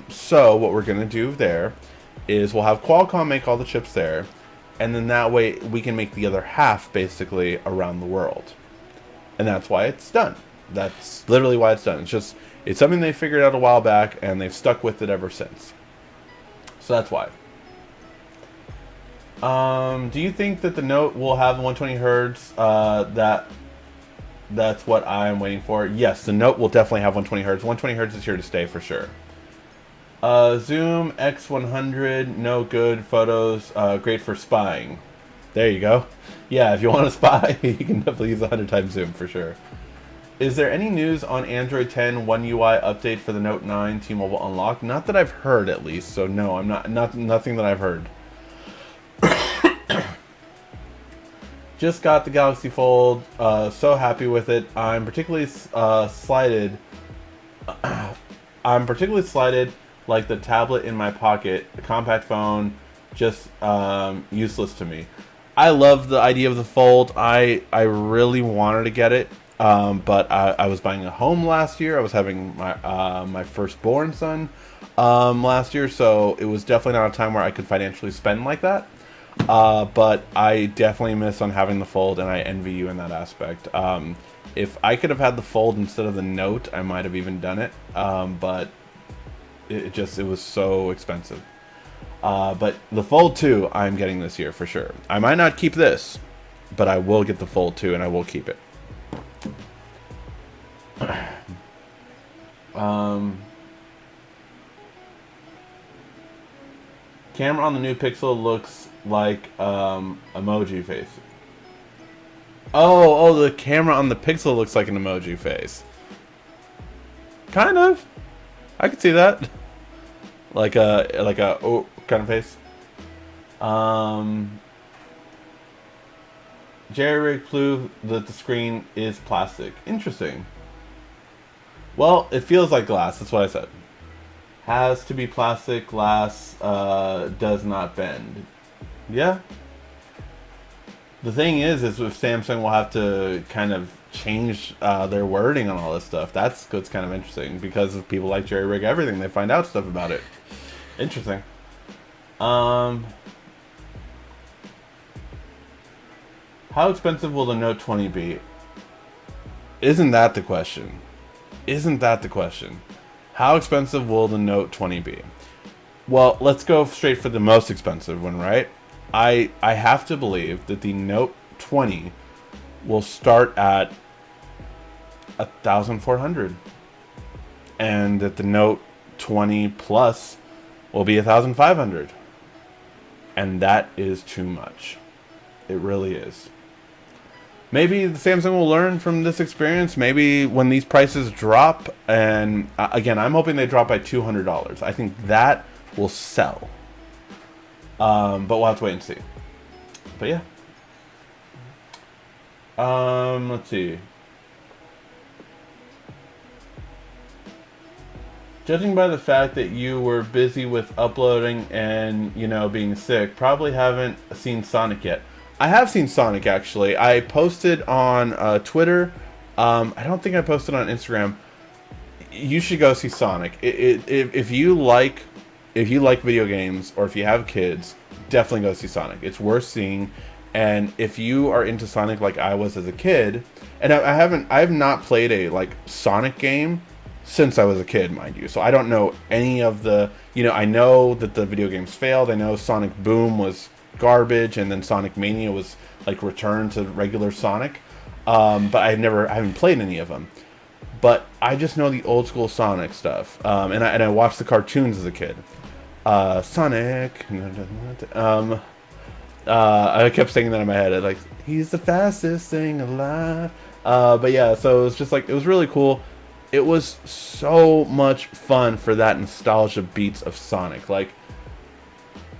Speaker 1: So what we're going to do there is we'll have Qualcomm make all the chips there, and then that way we can make the other half basically around the world. And that's why it's done. That's literally why it's done. It's something they figured out a while back, and they've stuck with it ever since. So that's why. Do you think that the Note will have 120 hertz? That's what I'm waiting for. Yes, the Note will definitely have 120 hertz. 120 hertz is here to stay for sure. Zoom X100, no good. Photos, great for spying. There you go. Yeah, if you want to spy, you can definitely use 100 times zoom for sure. Is there any news on Android 10 One UI update for the Note 9 T-Mobile Unlocked? Not that I've heard, at least. So no, I'm nothing that I've heard. Just got the Galaxy Fold. So happy with it. I'm particularly slighted. I'm particularly slighted, like the tablet in my pocket, the compact phone, just useless to me. I love the idea of the Fold. I really wanted to get it, but I was buying a home last year. I was having my firstborn son last year, so it was definitely not a time where I could financially spend like that. But I definitely miss on having the Fold, and I envy you in that aspect. If I could have had the Fold instead of the Note, I might have even done it. But it was so expensive. But the Fold 2, I'm getting this year for sure. I might not keep this, but I will get the Fold 2, and I will keep it. Camera on the new Pixel looks like emoji face. Oh, the camera on the Pixel looks like an emoji face. Kind of. I could see that. Like a oh kind of face. Jerry proved that the screen is plastic. Interesting. Well, it feels like glass. That's what I said. Has to be plastic. Glass does not bend. Yeah. The thing is if Samsung will have to kind of change their wording on all this stuff. That's what's kind of interesting, because of people like Jerry Rig Everything. They find out stuff about it. Interesting. How expensive will the Note 20 be? Isn't that the question? How expensive will the Note 20 be? Well, let's go straight for the most expensive one, right? I have to believe that the Note 20 will start at 1,400, and that the Note 20 plus will be 1,500. And that is too much. It really is. Maybe the Samsung will learn from this experience. Maybe when these prices drop, and again, I'm hoping they drop by $200. I think that will sell. But we'll have to wait and see. But yeah. Let's see. Judging by the fact that you were busy with uploading and, being sick, probably haven't seen Sonic yet. I have seen Sonic, actually. I posted on Twitter. I don't think I posted on Instagram. You should go see Sonic. If you like video games, or if you have kids, definitely go see Sonic. It's worth seeing. And if you are into Sonic like I was as a kid, and I have not played a Sonic game since I was a kid, mind you. So I don't know any of the, I know that the video games failed. I know Sonic Boom was garbage, and then Sonic Mania was returned to regular Sonic. But I haven't played any of them. But I just know the old school Sonic stuff. And I watched the cartoons as a kid. Sonic. I kept singing that in my head. He's the fastest thing alive. But yeah, so it was just it was really cool. It was so much fun for that nostalgia beats of Sonic.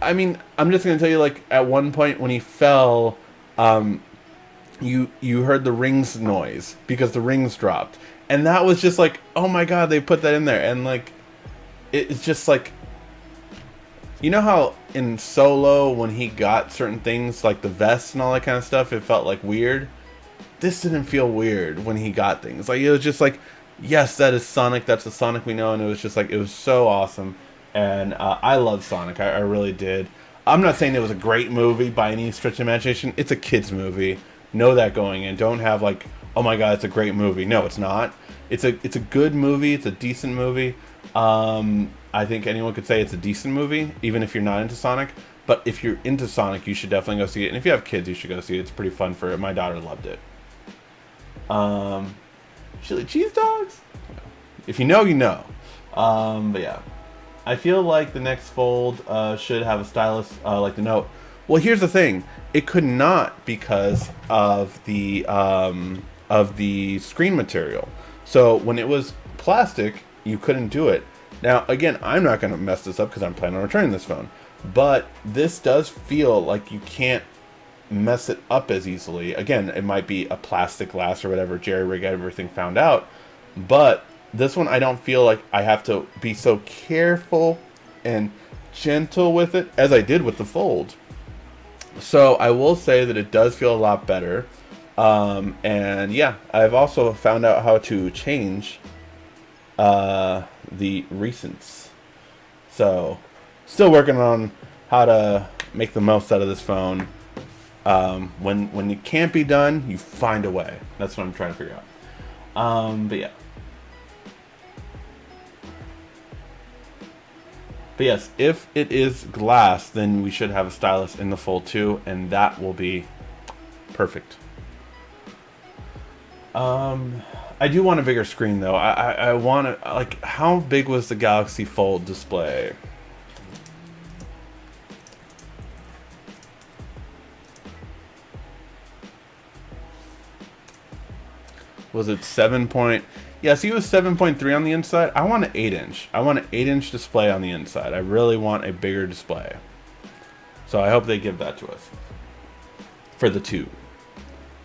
Speaker 1: I mean, I'm just gonna tell you, at one point when he fell, you heard the rings noise because the rings dropped, and that was just oh my god, they put that in there, and it's just you know how in Solo when he got certain things like the vest and all that kind of stuff, it felt weird. This didn't feel weird when he got things. It was just yes, that is Sonic. That's the Sonic we know, and it was just it was so awesome. And I love Sonic. I really did. I'm not saying it was a great movie by any stretch of imagination. It's a kid's movie. Know that going in. Don't have oh my god, it's a great movie. No, it's not. It's a good movie. It's a decent movie. I think anyone could say it's a decent movie, even if you're not into Sonic. But if you're into Sonic, you should definitely go see it. And if you have kids, you should go see it. It's pretty fun for it. My daughter loved it. Chili cheese dogs? If you know, you know. But yeah. I feel like the next Fold should have a stylus like the Note. Well, here's the thing. It could not because of the screen material. So when it was plastic, you couldn't do it. Now, again, I'm not going to mess this up because I'm planning on returning this phone. But this does feel like you can't mess it up as easily. Again, it might be a plastic glass or whatever, jerry-rig everything found out. But this one, I don't feel like I have to be so careful and gentle with it as I did with the Fold. So I will say that it does feel a lot better. And yeah, I've also found out how to change the recents. So still working on how to make the most out of this phone. When it can't be done, you find a way. That's what I'm trying to figure out. But yeah. But yes, if it is glass, then we should have a stylus in the Fold 2, and that will be perfect. I do want a bigger screen, though. I want to, how big was the Galaxy Fold display? Was it 7 point? Yeah, see, it was 7.3 on the inside. I want an 8-inch. I want an 8-inch display on the inside. I really want a bigger display. So I hope they give that to us. For the 2.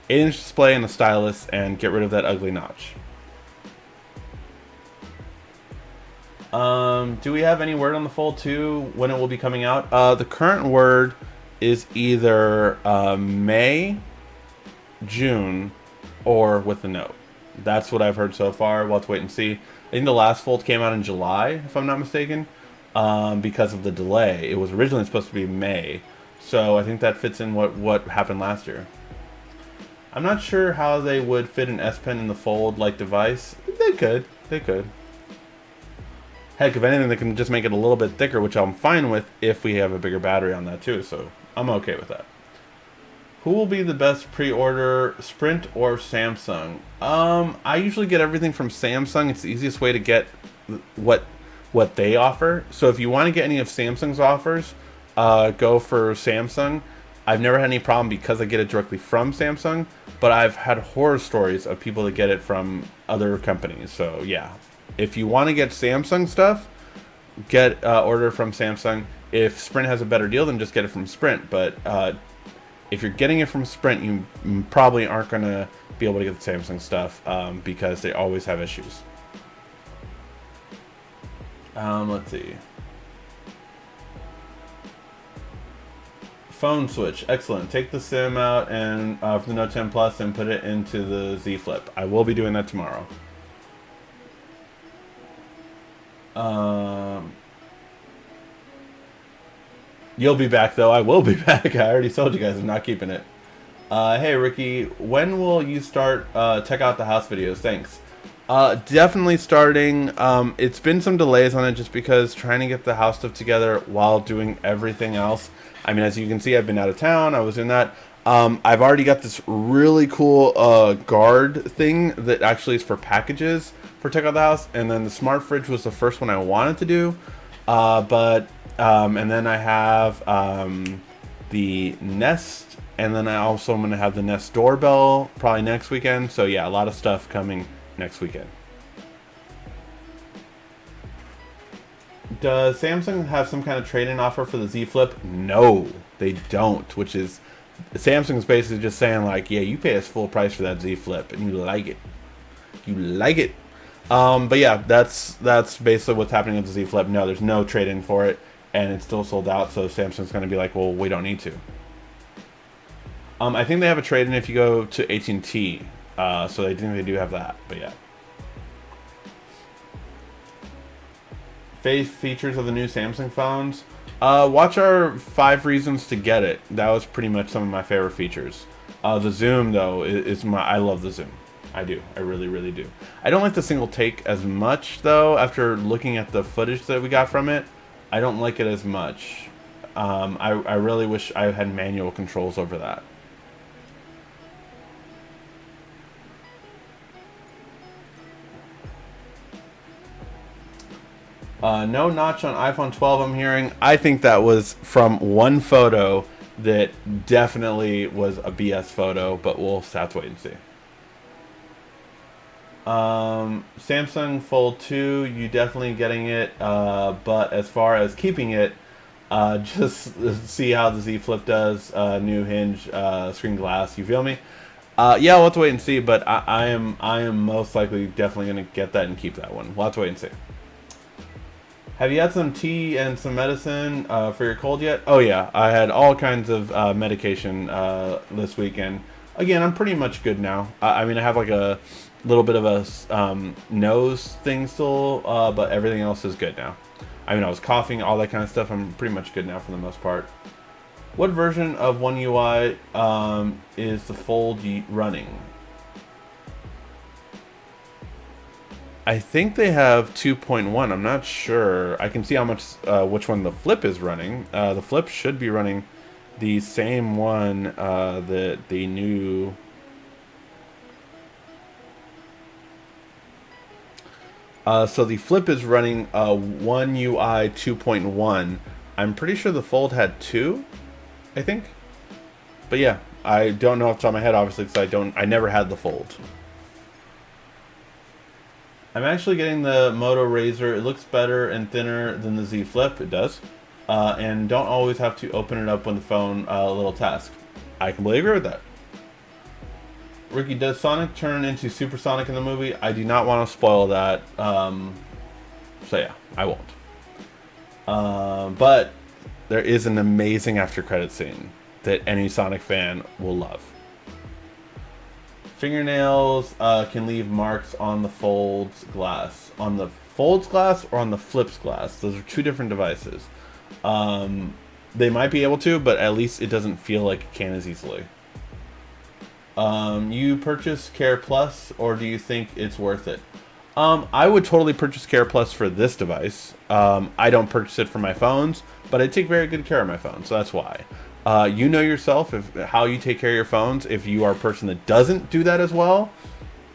Speaker 1: 8-inch display and a stylus, and get rid of that ugly notch. Do we have any word on the Fold 2 when it will be coming out? The current word is either May, June, or with the Note. That's what I've heard so far. We'll have to wait and see. I think the last Fold came out in July, if I'm not mistaken, because of the delay. It was originally supposed to be May, so I think that fits in what happened last year. I'm not sure how they would fit an S Pen in the Fold-like device. They could. Heck, if anything, they can just make it a little bit thicker, which I'm fine with if we have a bigger battery on that too, so I'm okay with that. Who will be the best pre-order, Sprint or Samsung? I usually get everything from Samsung. It's the easiest way to get what what they offer. So if you want to get any of Samsung's offers, go for Samsung. I've never had any problem because I get it directly from Samsung, but I've had horror stories of people that get it from other companies. So yeah, if you want to get Samsung stuff, get order from Samsung. If Sprint has a better deal, then just get it from Sprint. But if you're getting it from Sprint, you probably aren't going to be able to get the Samsung stuff because they always have issues. Let's see. Phone switch, excellent. Take the SIM out and for the Note 10 Plus and put it into the Z Flip. I will be doing that tomorrow. You'll be back though. I will be back. I already told you guys I'm not keeping it. Hey Ricky, when will you start check out the house videos? Thanks. Definitely starting. It's been some delays on it just because trying to get the house stuff together while doing everything else. I mean, as you can see, I've been out of town. I was doing that. I've already got this really cool guard thing that actually is for packages for check out the house. And then the smart fridge was the first one I wanted to do. And then I have the Nest. And then I also am going to have the Nest doorbell probably next weekend. So yeah, a lot of stuff coming next weekend. Does Samsung have some kind of trade-in offer for the Z Flip? No, they don't. Which is, Samsung's basically just saying like, yeah, you pay us full price for that Z Flip, and you like it. You like it. But yeah, that's basically what's happening with the Z Flip. No, there's no trade-in for it, and it's still sold out. So Samsung's going to be like, well, we don't need to. I think they have a trade-in if you go to AT&T. So I think they do have that. But yeah. Face features of the new Samsung phones. Watch our 5 reasons to get it. That was pretty much some of my favorite features. The zoom though is I love the zoom. I do. I really, really do. I don't like the single take as much though. After looking at the footage that we got from it, I don't like it as much. I really wish I had manual controls over that. No notch on iPhone 12, I'm hearing. I think that was from one photo that definitely was a BS photo, but we'll have to wait and see. Samsung Fold 2, you definitely getting it, but as far as keeping it, just see how the Z Flip does, new hinge, screen glass, you feel me? Yeah, we'll have to wait and see, but I am most likely definitely going to get that and keep that one. We'll have to wait and see. Have you had some tea and some medicine for your cold yet? Oh yeah, I had all kinds of medication this weekend. Again, I'm pretty much good now. I mean, I have like a little bit of a nose thing still, but everything else is good now. I mean, I was coughing, all that kind of stuff. I'm pretty much good now for the most part. What version of One UI is the Fold running? I think they have 2.1. I'm not sure. I can see how much which one the Flip is running. The Flip should be running the same one that the new. So the Flip is running One UI 2.1. I'm pretty sure the Fold had 2. I think. But yeah, I don't know off the top of my head, obviously, because I never had the Fold. I'm actually getting the Moto Razr. It looks better and thinner than the Z Flip. It does. And don't always have to open it up when the phone a little task. I completely agree with that. Ricky, does Sonic turn into Supersonic in the movie? I do not want to spoil that. So yeah, I won't. But there is an amazing after credit scene that any Sonic fan will love. Fingernails can leave marks on the Fold's glass. On the Fold's glass or on the Flip's glass? Those are 2 different devices. They might be able to, but at least it doesn't feel like it can as easily. You purchase Care Plus, or do you think it's worth it? I would totally purchase Care Plus for this device. I don't purchase it for my phones, but I take very good care of my phone, so that's why. You know yourself, how you take care of your phones. If you are a person that doesn't do that as well,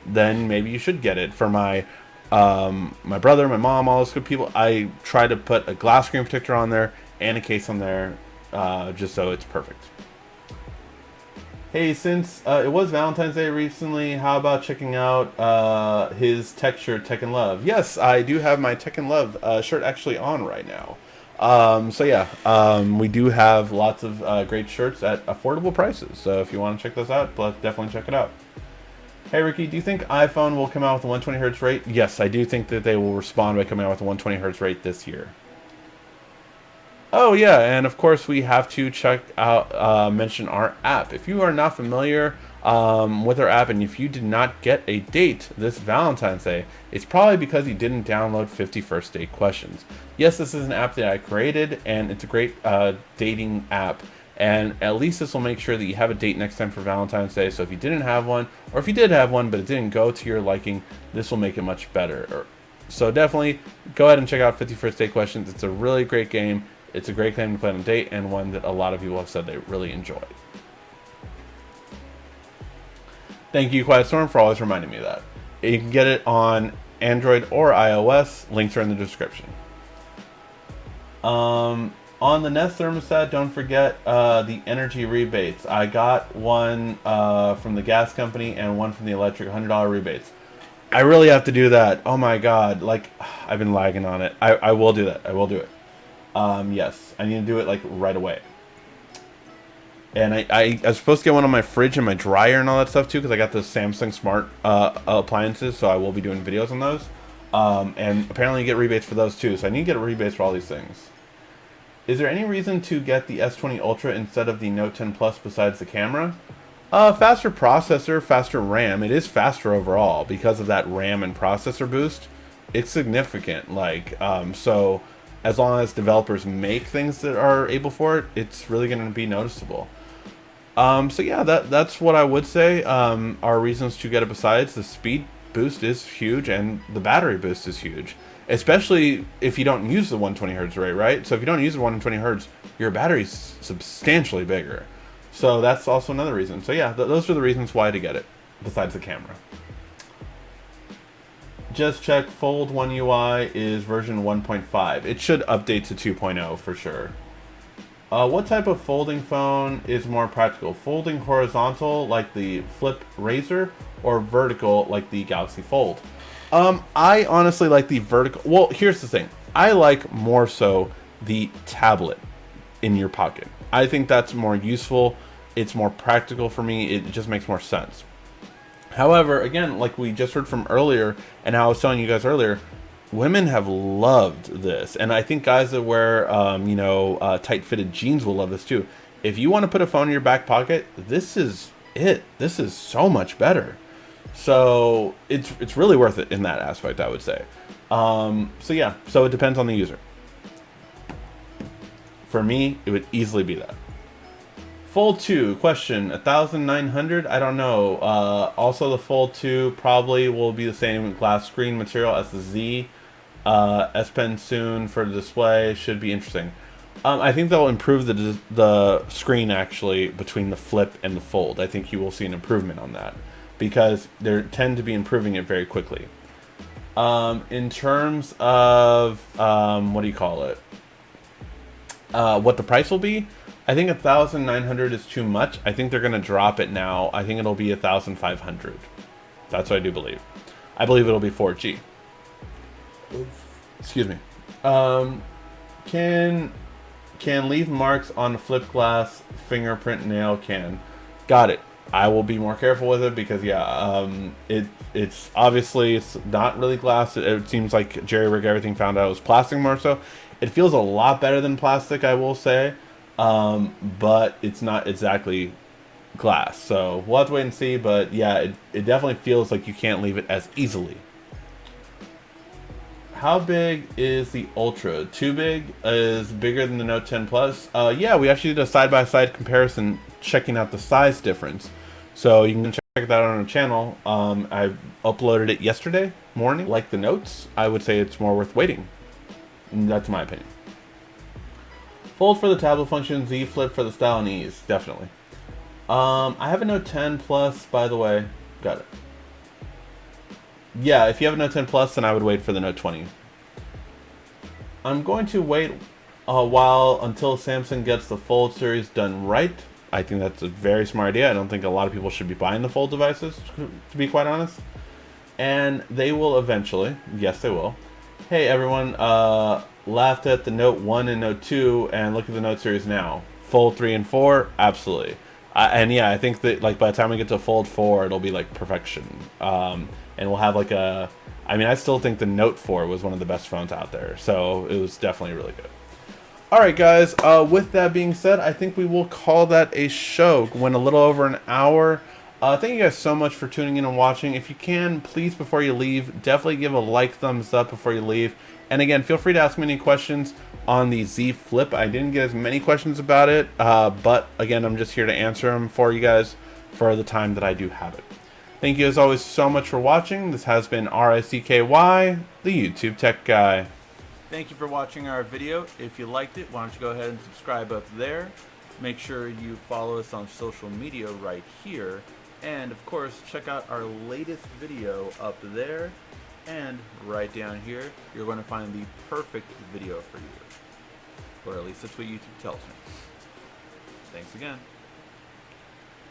Speaker 1: then maybe you should get it. For my my brother, my mom, all those good people, I try to put a glass screen protector on there and a case on there, just so it's perfect. Hey, since it was Valentine's Day recently, how about checking out his tech shirt, Tech and Love? Yes, I do have my Tech and Love shirt actually on right now. So yeah, we do have lots of great shirts at affordable prices. So if you want to check those out, definitely check it out. Hey Ricky, do you think iPhone will come out with a 120 hertz rate? Yes, I do think that they will respond by coming out with a 120 hertz rate this year. Oh yeah, and of course we have to check out, mention our app. If you are not familiar with our app, and if you did not get a date this Valentine's Day, it's probably because you didn't download 50 First Date Questions. Yes, this is an app that I created, and it's a great dating app. And at least this will make sure that you have a date next time for Valentine's Day. So if you didn't have one, or if you did have one but it didn't go to your liking, this will make it much better. So definitely go ahead and check out 50 First Date Questions. It's a really great game. It's a great game to play on a date, and one that a lot of people have said they really enjoy. Thank you, Quiet Storm, for always reminding me of that. You can get it on Android or iOS. Links are in the description. On the Nest thermostat, don't forget the energy rebates. I got one from the gas company and one from the electric, $100 rebates. I really have to do that. Oh my god, like, I've been lagging on it. I will do that. I will do it. Yes, I need to do it like right away. And I was supposed to get one on my fridge and my dryer and all that stuff too, because I got the Samsung Smart appliances, so I will be doing videos on those. And apparently you get rebates for those too, so I need to get rebates for all these things. Is there any reason to get the S20 Ultra instead of the Note 10 Plus besides the camera? Faster processor, faster RAM. It is faster overall because of that RAM and processor boost. It's significant. So as long as developers make things that are able for it, it's really going to be noticeable. So yeah, that's what I would say are reasons to get it. Besides, the speed boost is huge and the battery boost is huge, especially if you don't use the 120 hertz rate, right? So if you don't use the 120 hertz, your battery's substantially bigger. So that's also another reason. So yeah, those are the reasons why to get it, besides the camera. Just check Fold 1 UI is version 1.5. It should update to 2.0 for sure. What type of folding phone is more practical? Folding horizontal like the Flip Razr, or vertical like the Galaxy Fold? I honestly like the vertical. Well, here's the thing. I like more so the tablet in your pocket. I think that's more useful. It's more practical for me. It just makes more sense. However, again, like we just heard from earlier, and I was telling you guys earlier, women have loved this. And I think guys that wear, tight-fitted jeans will love this too. If you want to put a phone in your back pocket, this is it. This is so much better. So it's really worth it in that aspect, I would say. So yeah, so it depends on the user. For me, it would easily be that. Fold 2, question, 1,900? I don't know. Also, the Fold 2 probably will be the same glass screen material as the Z. S Pen soon for the display. Should be interesting. I think they'll improve the screen, actually, between the Flip and the Fold. I think you will see an improvement on that, because they tend to be improving it very quickly. In terms of, what the price will be, I think 1,900 is too much. I think they're going to drop it now. I think it'll be 1,500. That's what I do believe. I believe it'll be 4G. Excuse me. Can leave marks on the flip glass fingerprint nail can. Got it. I will be more careful with it because it's obviously it's not really glass. It seems like Jerry Rig Everything found out it was plastic more so. It feels a lot better than plastic, I will say. But it's not exactly glass, so we'll have to wait and see. But yeah, it definitely feels like you can't leave it as easily. How big is the Ultra? Too big? Is bigger than the Note 10 Plus? Yeah, we actually did a side-by-side comparison checking out the size difference, so you can check that out on our channel. I uploaded it yesterday morning. Like the Notes, I would say it's more worth waiting. That's my opinion. Fold for the tablet function, Z Flip for the style and ease, definitely. I have a Note 10 Plus, by the way. Got it. Yeah, if you have a Note 10 Plus, then I would wait for the Note 20. I'm going to wait a while until Samsung gets the Fold series done right. I think that's a very smart idea. I don't think a lot of people should be buying the Fold devices, to be quite honest. And they will eventually. Yes, they will. Hey, everyone. Laughed at the Note 1 and Note 2, and look at the Note series now. Fold 3 and 4, absolutely. And yeah, I think that like by the time we get to Fold 4, it'll be like perfection. And we'll have like a... I mean, I still think the Note 4 was one of the best phones out there. So it was definitely really good. Alright guys, with that being said, I think we will call that a show. Went a little over an hour. Thank you guys so much for tuning in and watching. If you can, please, before you leave, definitely give a like, thumbs up before you leave. And again, feel free to ask me any questions on the Z Flip. I didn't get as many questions about it, but again, I'm just here to answer them for you guys for the time that I do have it. Thank you as always so much for watching. This has been RICKY, the YouTube Tech Guy. Thank you for watching our video. If you liked it, why don't you go ahead and subscribe up there. Make sure you follow us on social media right here. And of course, check out our latest video up there. And right down here, you're going to find the perfect video for you. Or at least that's what YouTube tells me. Thanks again.